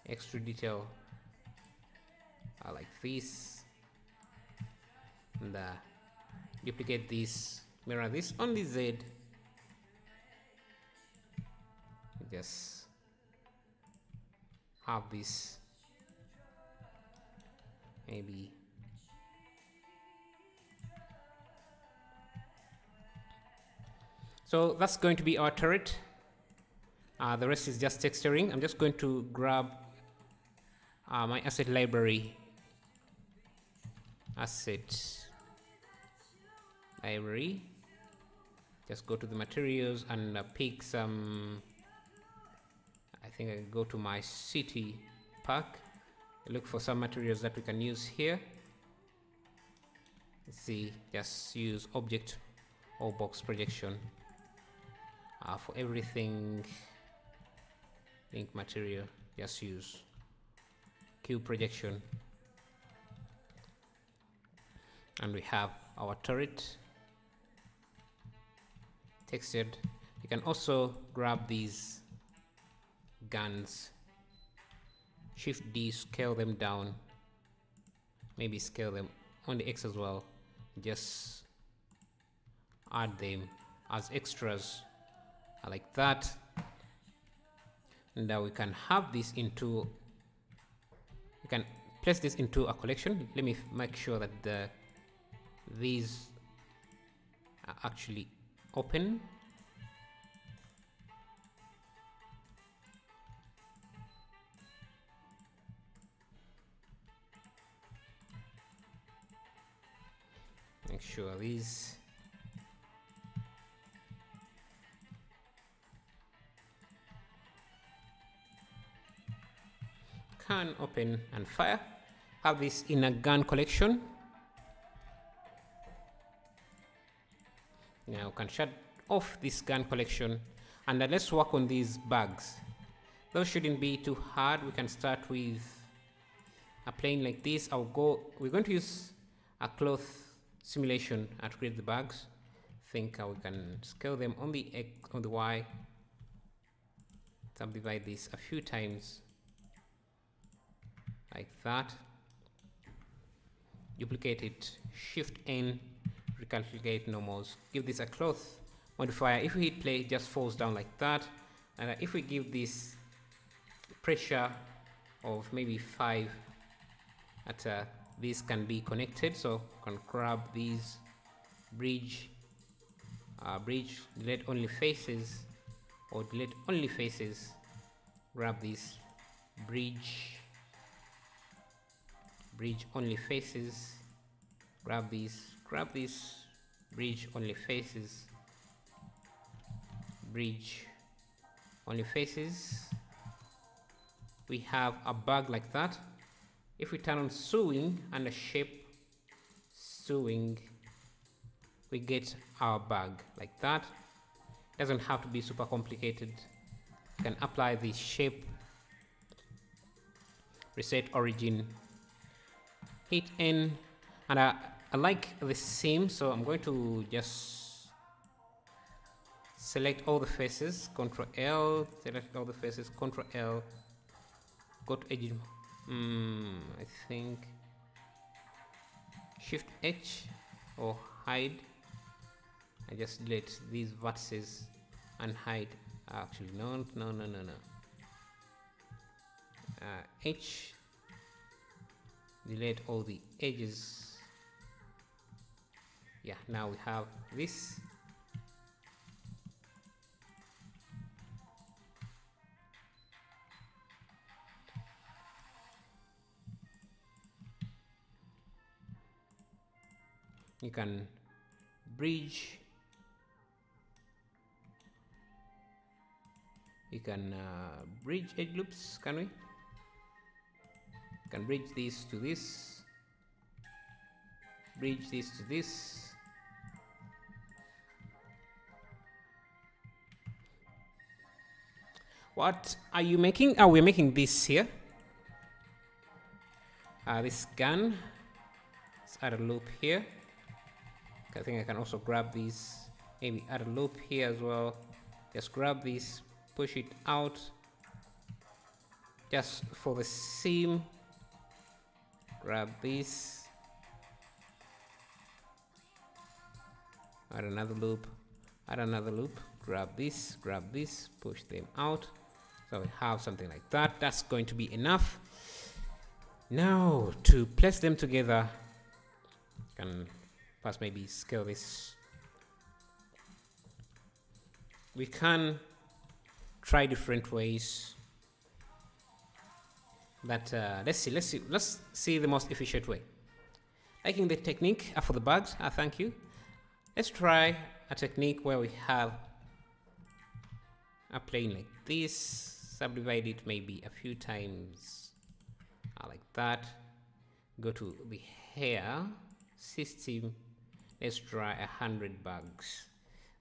extra detail like this. And duplicate this, mirror this on the Z. Just have this maybe so. That's going to be our turret. The rest is just texturing. I'm just going to grab my asset library. Just go to the materials and pick some. I think I go to my city pack, look for some materials that we can use here. Let's see, just use object or box projection for everything. Link material, just use cube projection, and we have our turret textured. You can also grab these guns, Shift D, scale them down, maybe scale them on the X as well, just add them as extras like that. And now we can have this into, we can place this into a collection. Let me make sure that these are actually open. Make sure these can open and fire. Have this in a gun collection. Now we can shut off this gun collection, and let's work on these bags. Those shouldn't be too hard. We can start with a plane like this. We're going to use a cloth simulation to create the bags. I think we can scale them on the X, on the Y. Subdivide this a few times like that. Duplicate it, Shift N, recalculate normals. Give this a cloth modifier. If we hit play, it just falls down like that. And if we give this pressure of maybe 5, this can be connected. So can grab these bridge, delete only faces, or delete only faces. Grab this bridge only faces. Grab this bridge only faces. Bridge only faces. We have a bag like that. If we turn on sewing and a shape sewing, we get our bag like that. Doesn't have to be super complicated. You can apply the shape, reset origin, hit N, and I like the seam, so I'm going to just select all the faces, Ctrl L, select all the faces, Ctrl L, go to edge, I think Shift H or hide. I just delete these vertices and hide. Actually, no. H, delete all the edges. Yeah, now we have this. You can bridge. You can bridge edge loops, can we? You can bridge this to this, bridge this to this. What are you making? We're making this here. This gun. Let's add a loop here. I think I can also grab these, maybe add a loop here as well. Just grab this, push it out just for the seam. Grab this, add another loop, grab this, push them out. So we have something like that. That's going to be enough. Now to place them together, can first maybe scale this. We can try different ways. But let's see the most efficient way. Liking the technique for the bags. Thank you. Let's try a technique where we have a plane like this, subdivide it maybe a few times, like that. Go to the hair system. Let's try 100 bags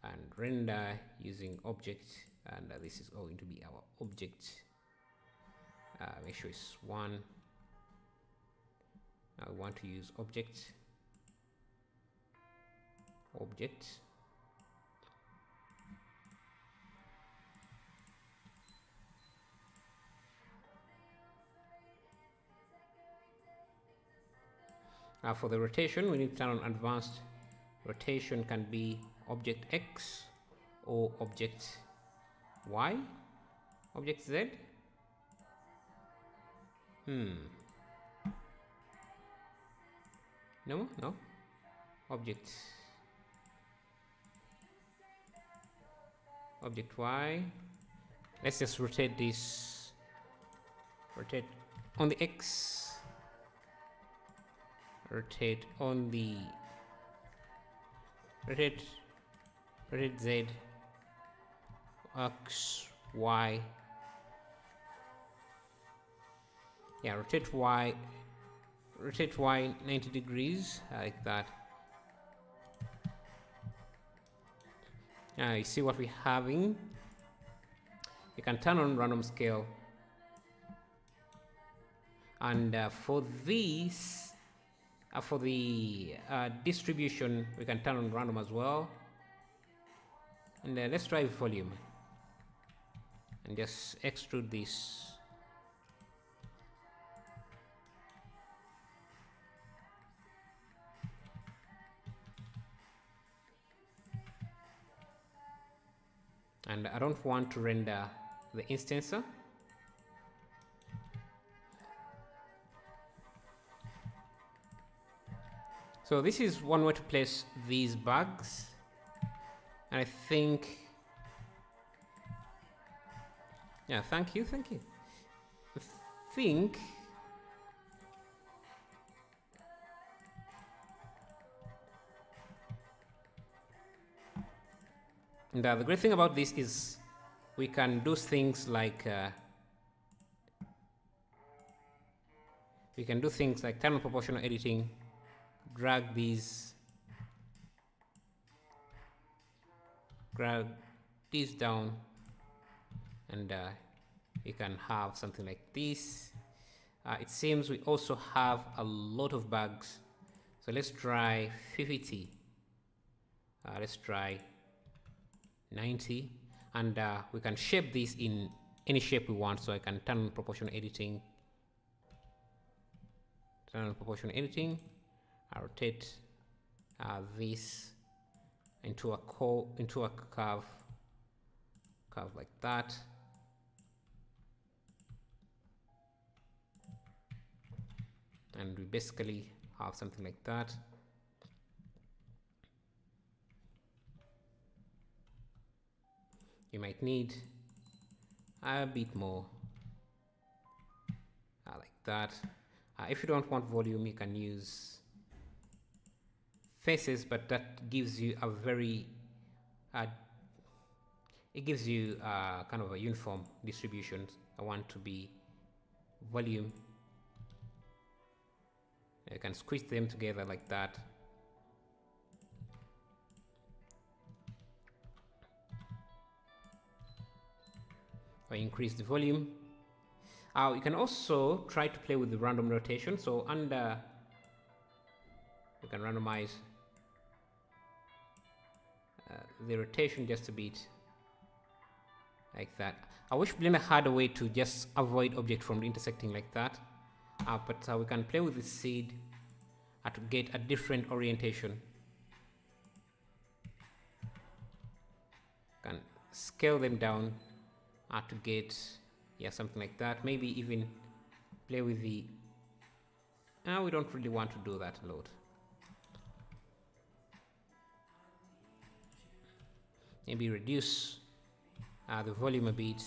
and render using object, and this is going to be our object. Make sure it's 1. Now we want to use object. For the rotation, we need to turn on advanced. Rotation can be object X or object Y, object Z. No, object Y. Let's just rotate this, rotate on the X, rotate on the rotate Z, X, Y. Yeah, rotate Y 90 degrees, like that. You see what we're having. You can turn on random scale, and for this, for the distribution, we can turn on random as well. And let's try volume and just extrude this. And I don't want to render the instancer. So this is one way to place these bugs. And I think, yeah, thank you. I think and the great thing about this is we can do things like turn on proportional editing, drag these down, and you can have something like this. It seems we also have a lot of bugs, so let's try 50. Let's try 90, and we can shape this in any shape we want. So I can turn on proportional editing, I rotate this into a curve like that, and we basically have something like that. You might need a bit more like that. If you don't want volume, you can use faces, but that gives you a very it gives you kind of a uniform distribution. I want to be volume. You can squeeze them together like that. Or increase the volume. You can also try to play with the random rotation. So under, you can randomize the rotation just a bit like that. I wish Blender had a way to just avoid object from intersecting like that, but we can play with the seed to get a different orientation. Can scale them down to get, yeah, something like that. Maybe even play with the, we don't really want to do that a lot. Maybe reduce the volume a bit.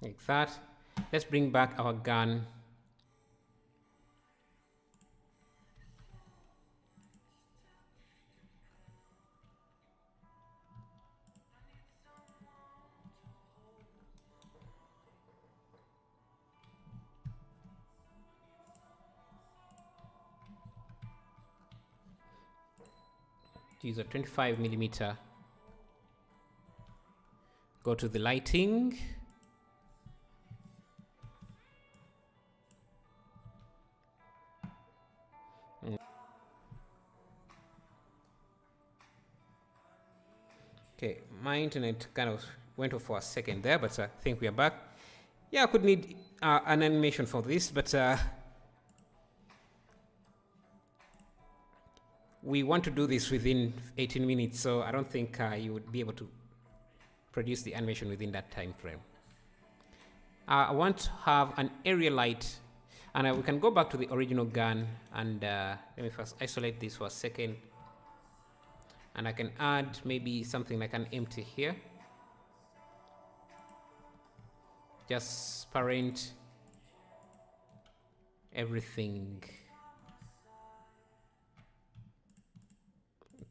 Like that. Let's bring back our gun. Use a 25mm. Go to the lighting. Okay, my internet kind of went off for a second there, but I think we are back. Yeah, I could need an animation for this, but we want to do this within 18 minutes, so I don't think you would be able to produce the animation within that time frame. I want to have an area light, and we can go back to the original gun, and let me first isolate this for a second. And I can add maybe something like an empty here. Just parent everything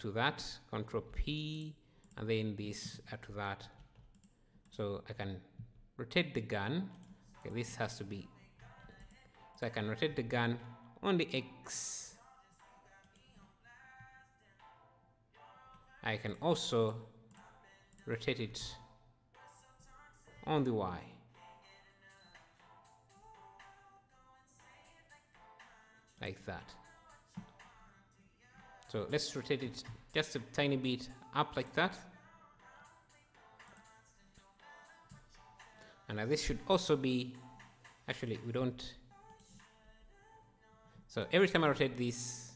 to that, Control P, and then this to that. So I can rotate the gun. Okay, this has to be, so I can rotate the gun on the X. I can also rotate it on the Y. Like that. So let's rotate it just a tiny bit up like that. And now this should also be, actually we don't, so every time I rotate this,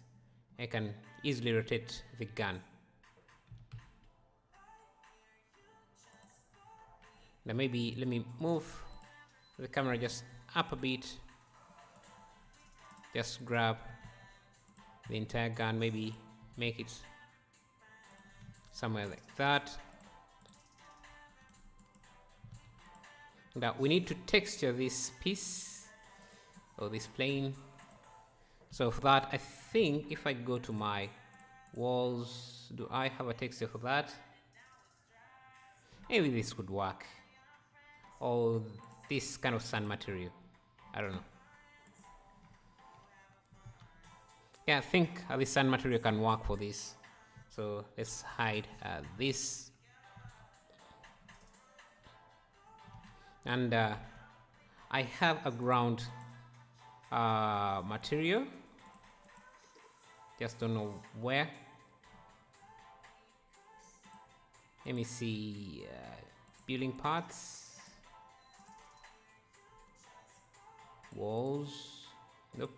I can easily rotate the gun. Now maybe let me move the camera just up a bit, just grab the entire gun, maybe make it somewhere like that. Now we need to texture this piece or this plane. So for that, I think if I go to my walls, do I have a texture for that? Maybe this could work. Or this kind of sand material, I don't know. Yeah, I think this sand material can work for this. So let's hide this. And I have a ground material, just don't know where. Let me see, building parts, walls, nope.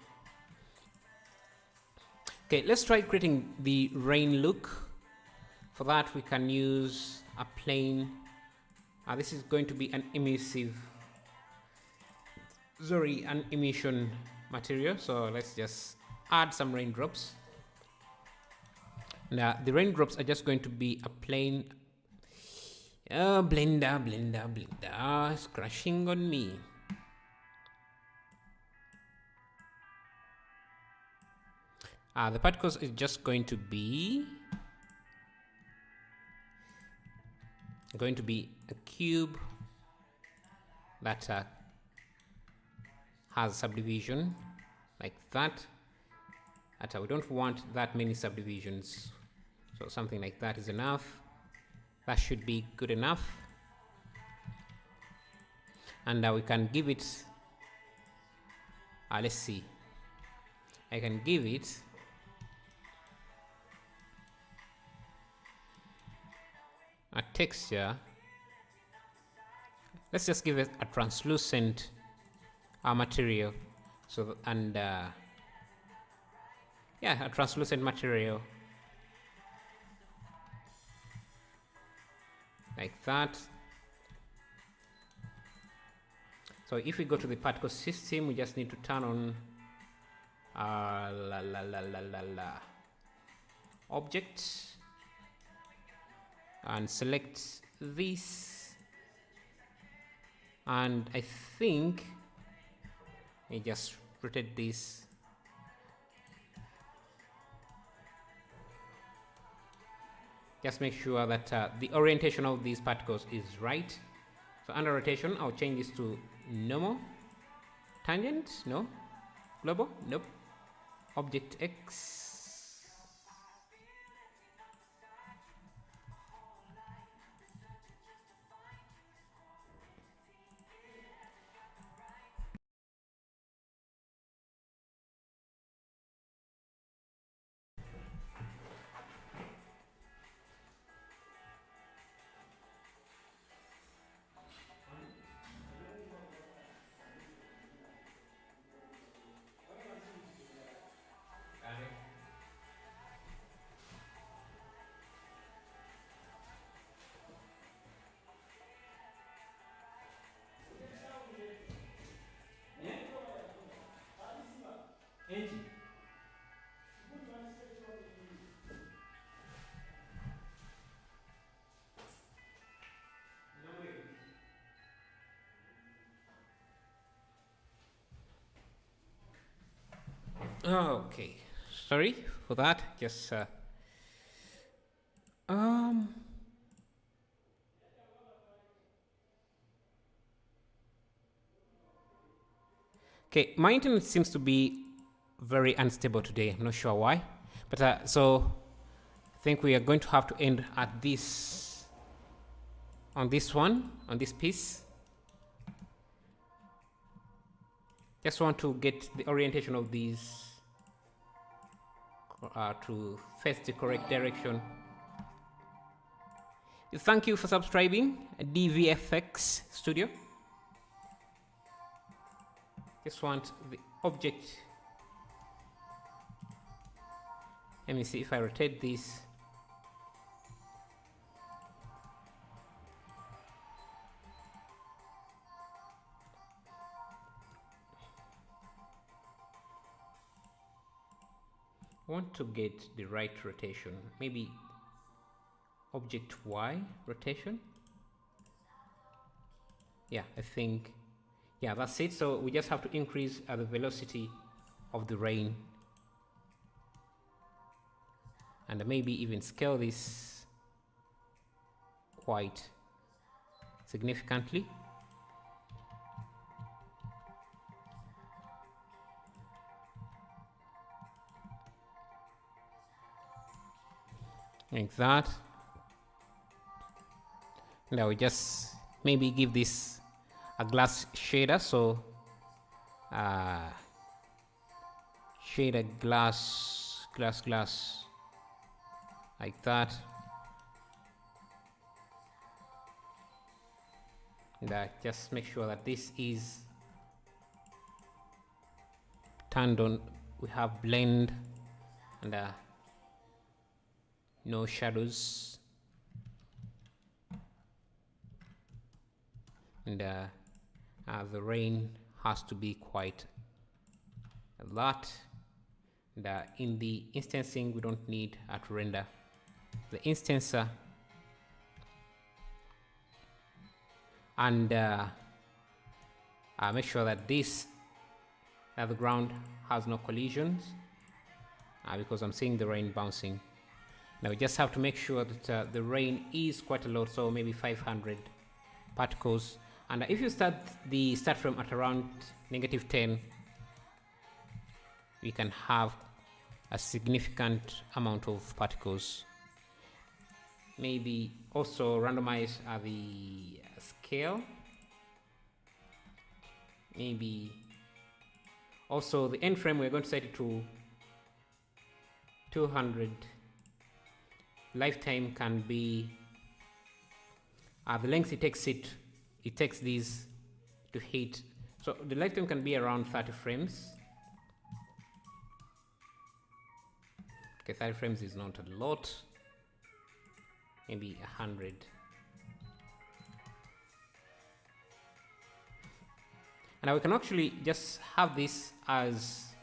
Okay, let's try creating the rain look. For that we can use a plane. This is going to be an emission material, so let's just add some raindrops. Now the raindrops are just going to be a plain blender is crashing on me. The particles is just going to be a cube that has subdivision like that. We don't want that many subdivisions, so something like that is enough. That should be good enough. And we can give it, let's see, I can give it a texture. Let's just give it a translucent material. So and yeah, a translucent material like that. So if we go to the particle system, we just need to turn on object and select this, and I think I just rotate this. Just make sure that the orientation of these particles is right. So under rotation, I'll change this to normal, tangent, no, global, nope, object X. Okay, sorry for that. Just Okay, my internet seems to be very unstable today. I'm not sure why, but so I think we are going to have to end at this, on this one, on this piece. Just want to get the orientation of these to face the correct direction. Thank you for subscribing, DVFX Studio. Just want the object. Let me see if I rotate this. I want to get the right rotation. Maybe object Y rotation. Yeah, I think, yeah, that's it. So we just have to increase the velocity of the rain, and maybe even scale this quite significantly. Like that. Now we just maybe give this a glass shader, so shader glass like that, and just make sure that this is turned on. We have blend and no shadows, and the rain has to be quite a lot. And in the instancing, we don't need to render the instancer, and make sure that this the ground has no collisions, because I'm seeing the rain bouncing. Now we just have to make sure that the rain is quite a lot, so maybe 500 particles. And if you start the start frame at around -10, we can have a significant amount of particles. Maybe also randomize the scale. Maybe also the end frame, we're going to set it to 200. Lifetime can be the length it takes these to hit, so the lifetime can be around 30 frames. Okay, 30 frames is not a lot, maybe 100. And now we can actually just have this as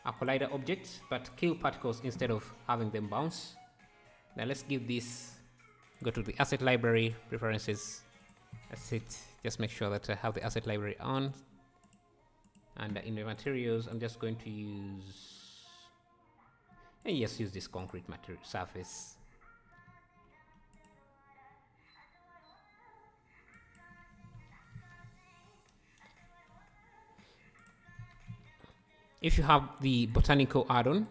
a collider object, but kill particles instead of having them bounce. Now let's give this, go to the asset library, preferences, that's it. Just make sure that I have the asset library on, and in the materials I'm just going to use, yes, use this concrete material surface. If you have the botanical addon,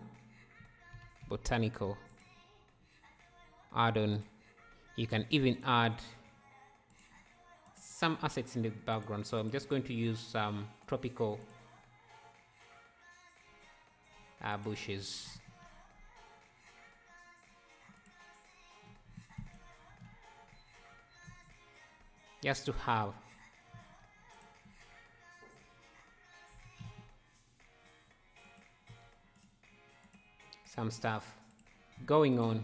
you can even add some assets in the background. So I'm just going to use some tropical bushes. Just to have some stuff going on.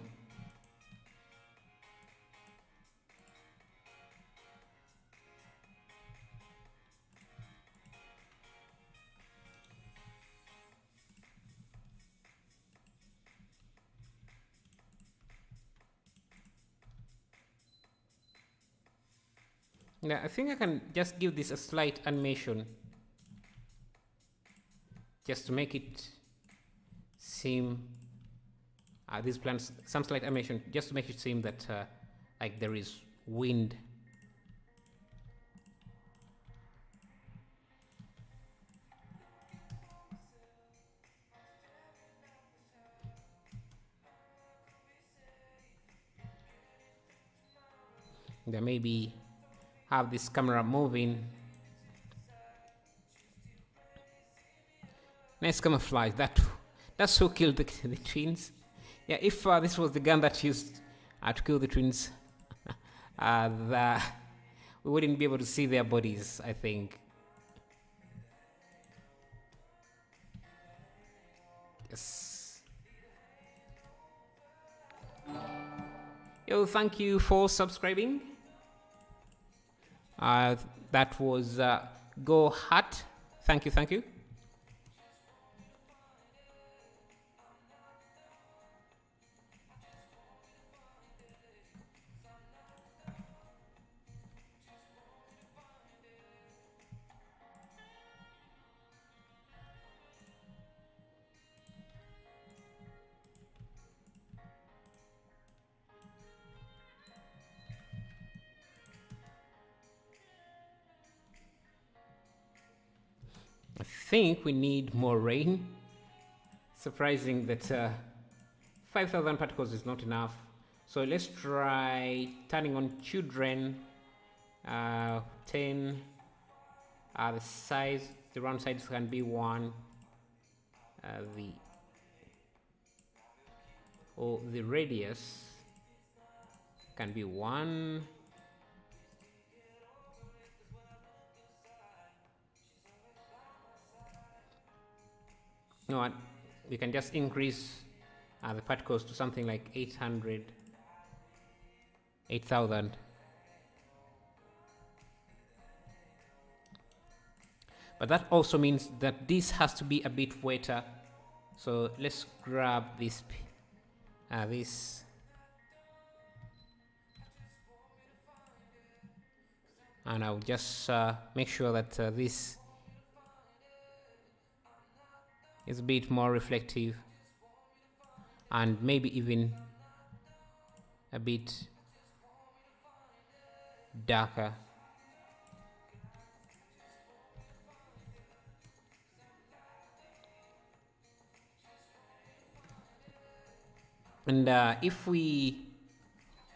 Now I think I can just give this a slight animation just to make it seem these plants, some slight animation just to make it seem that like there is wind. Then maybe have this camera moving. Nice camouflage. That's who killed the twins. Yeah, if this was the gun that used to kill the twins, we wouldn't be able to see their bodies, I think. Yes. Yo, thank you for subscribing. That was Go Hat. Thank you, thank you. I think we need more rain. Surprising that 5,000 particles is not enough. So let's try turning on children. 10. The round sides can be 1. The radius can be 1. You know what? We can just increase the particles to something like 8,000. But that also means that this has to be a bit wetter. So let's grab this. And I'll just make sure that this is a bit more reflective and maybe even a bit darker. And if we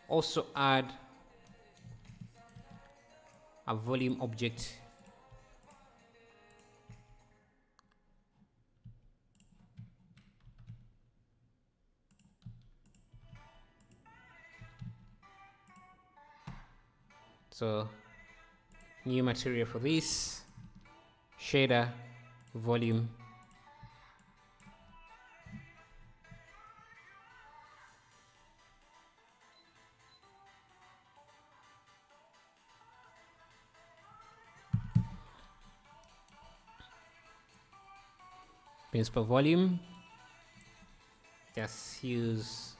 also add a volume object, so new material for this, shader, volume. Pins per volume. Just use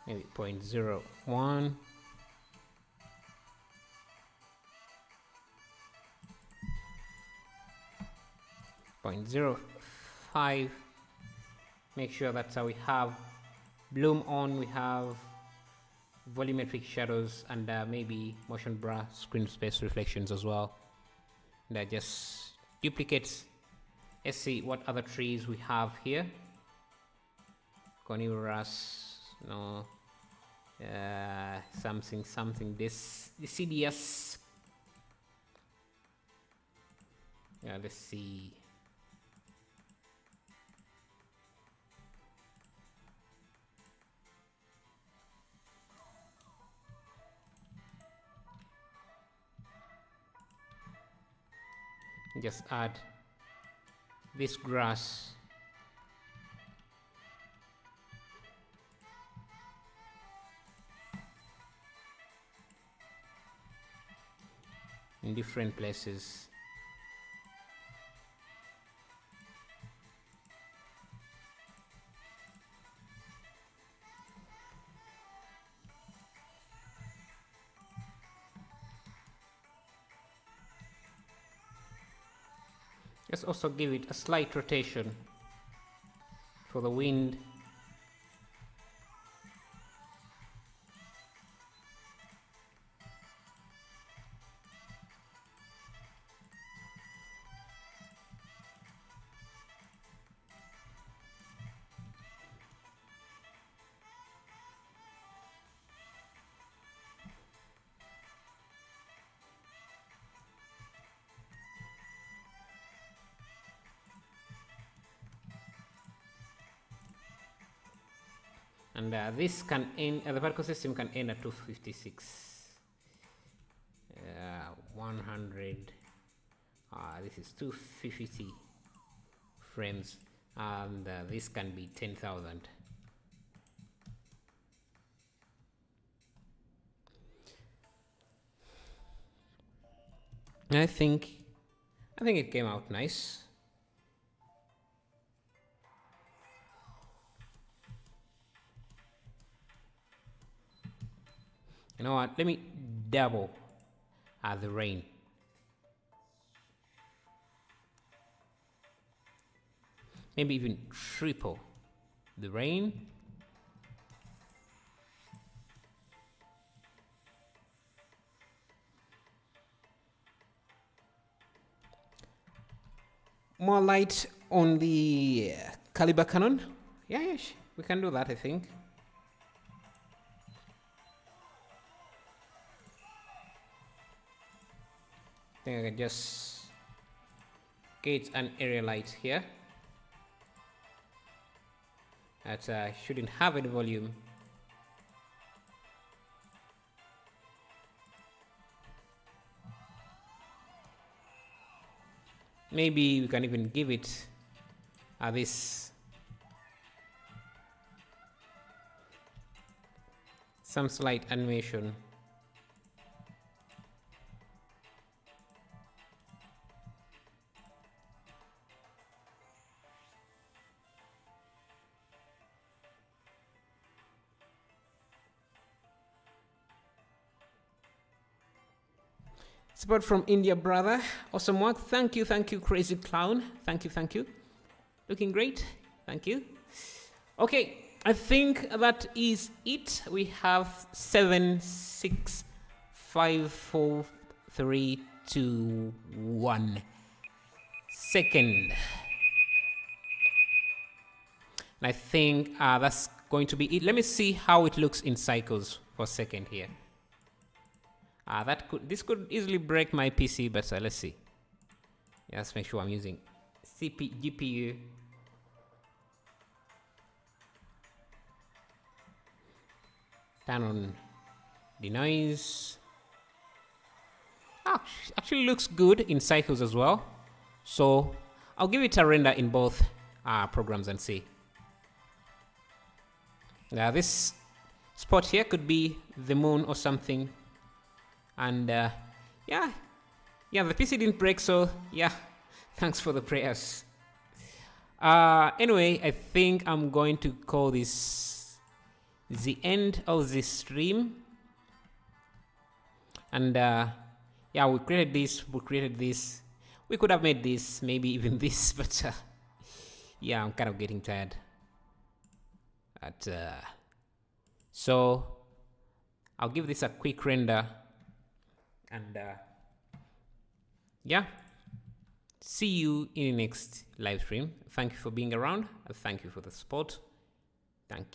maybe 0.01. .05. Make sure that's how we have bloom on, we have volumetric shadows, and maybe motion blur, screen space reflections as well. And I just duplicate. Let's see what other trees we have here. Coniferous, no, something this CDS. Yeah, let's see. Just add this grass. In different places. Let's also give it a slight rotation for the wind. And this can end, the particle system can end at 256. 100. This is 250 frames, and this can be 10,000. I think it came out nice. You know what? Let me double the rain. Maybe even triple the rain. More light on the caliber cannon. Yeah, we can do that, I think. I think I can just get an area light here. That shouldn't have any volume. Maybe we can even give it this some slight animation. Support from India, brother. Awesome work. Thank you, Crazy Clown. Thank you. Looking great. Thank you. Okay, I think that is it. We have 7, 6, 5, 4, 3, 2, 1 second. And I think that's going to be it. Let me see how it looks in cycles for a second here. This could easily break my PC, but let's see. Yeah, let's make sure I'm using GPU. Turn on the noise. Actually looks good in cycles as well. So I'll give it a render in both programs and see. Now this spot here could be the moon or something. And yeah, the PC didn't break, so yeah, thanks for the prayers. Anyway, I think I'm going to call this the end of this stream. And yeah, we created this. We could have made this, maybe even this, but yeah, I'm kind of getting tired. So I'll give this a quick render. And yeah, see you in the next live stream. Thank you for being around. Thank you for the support. Thank you.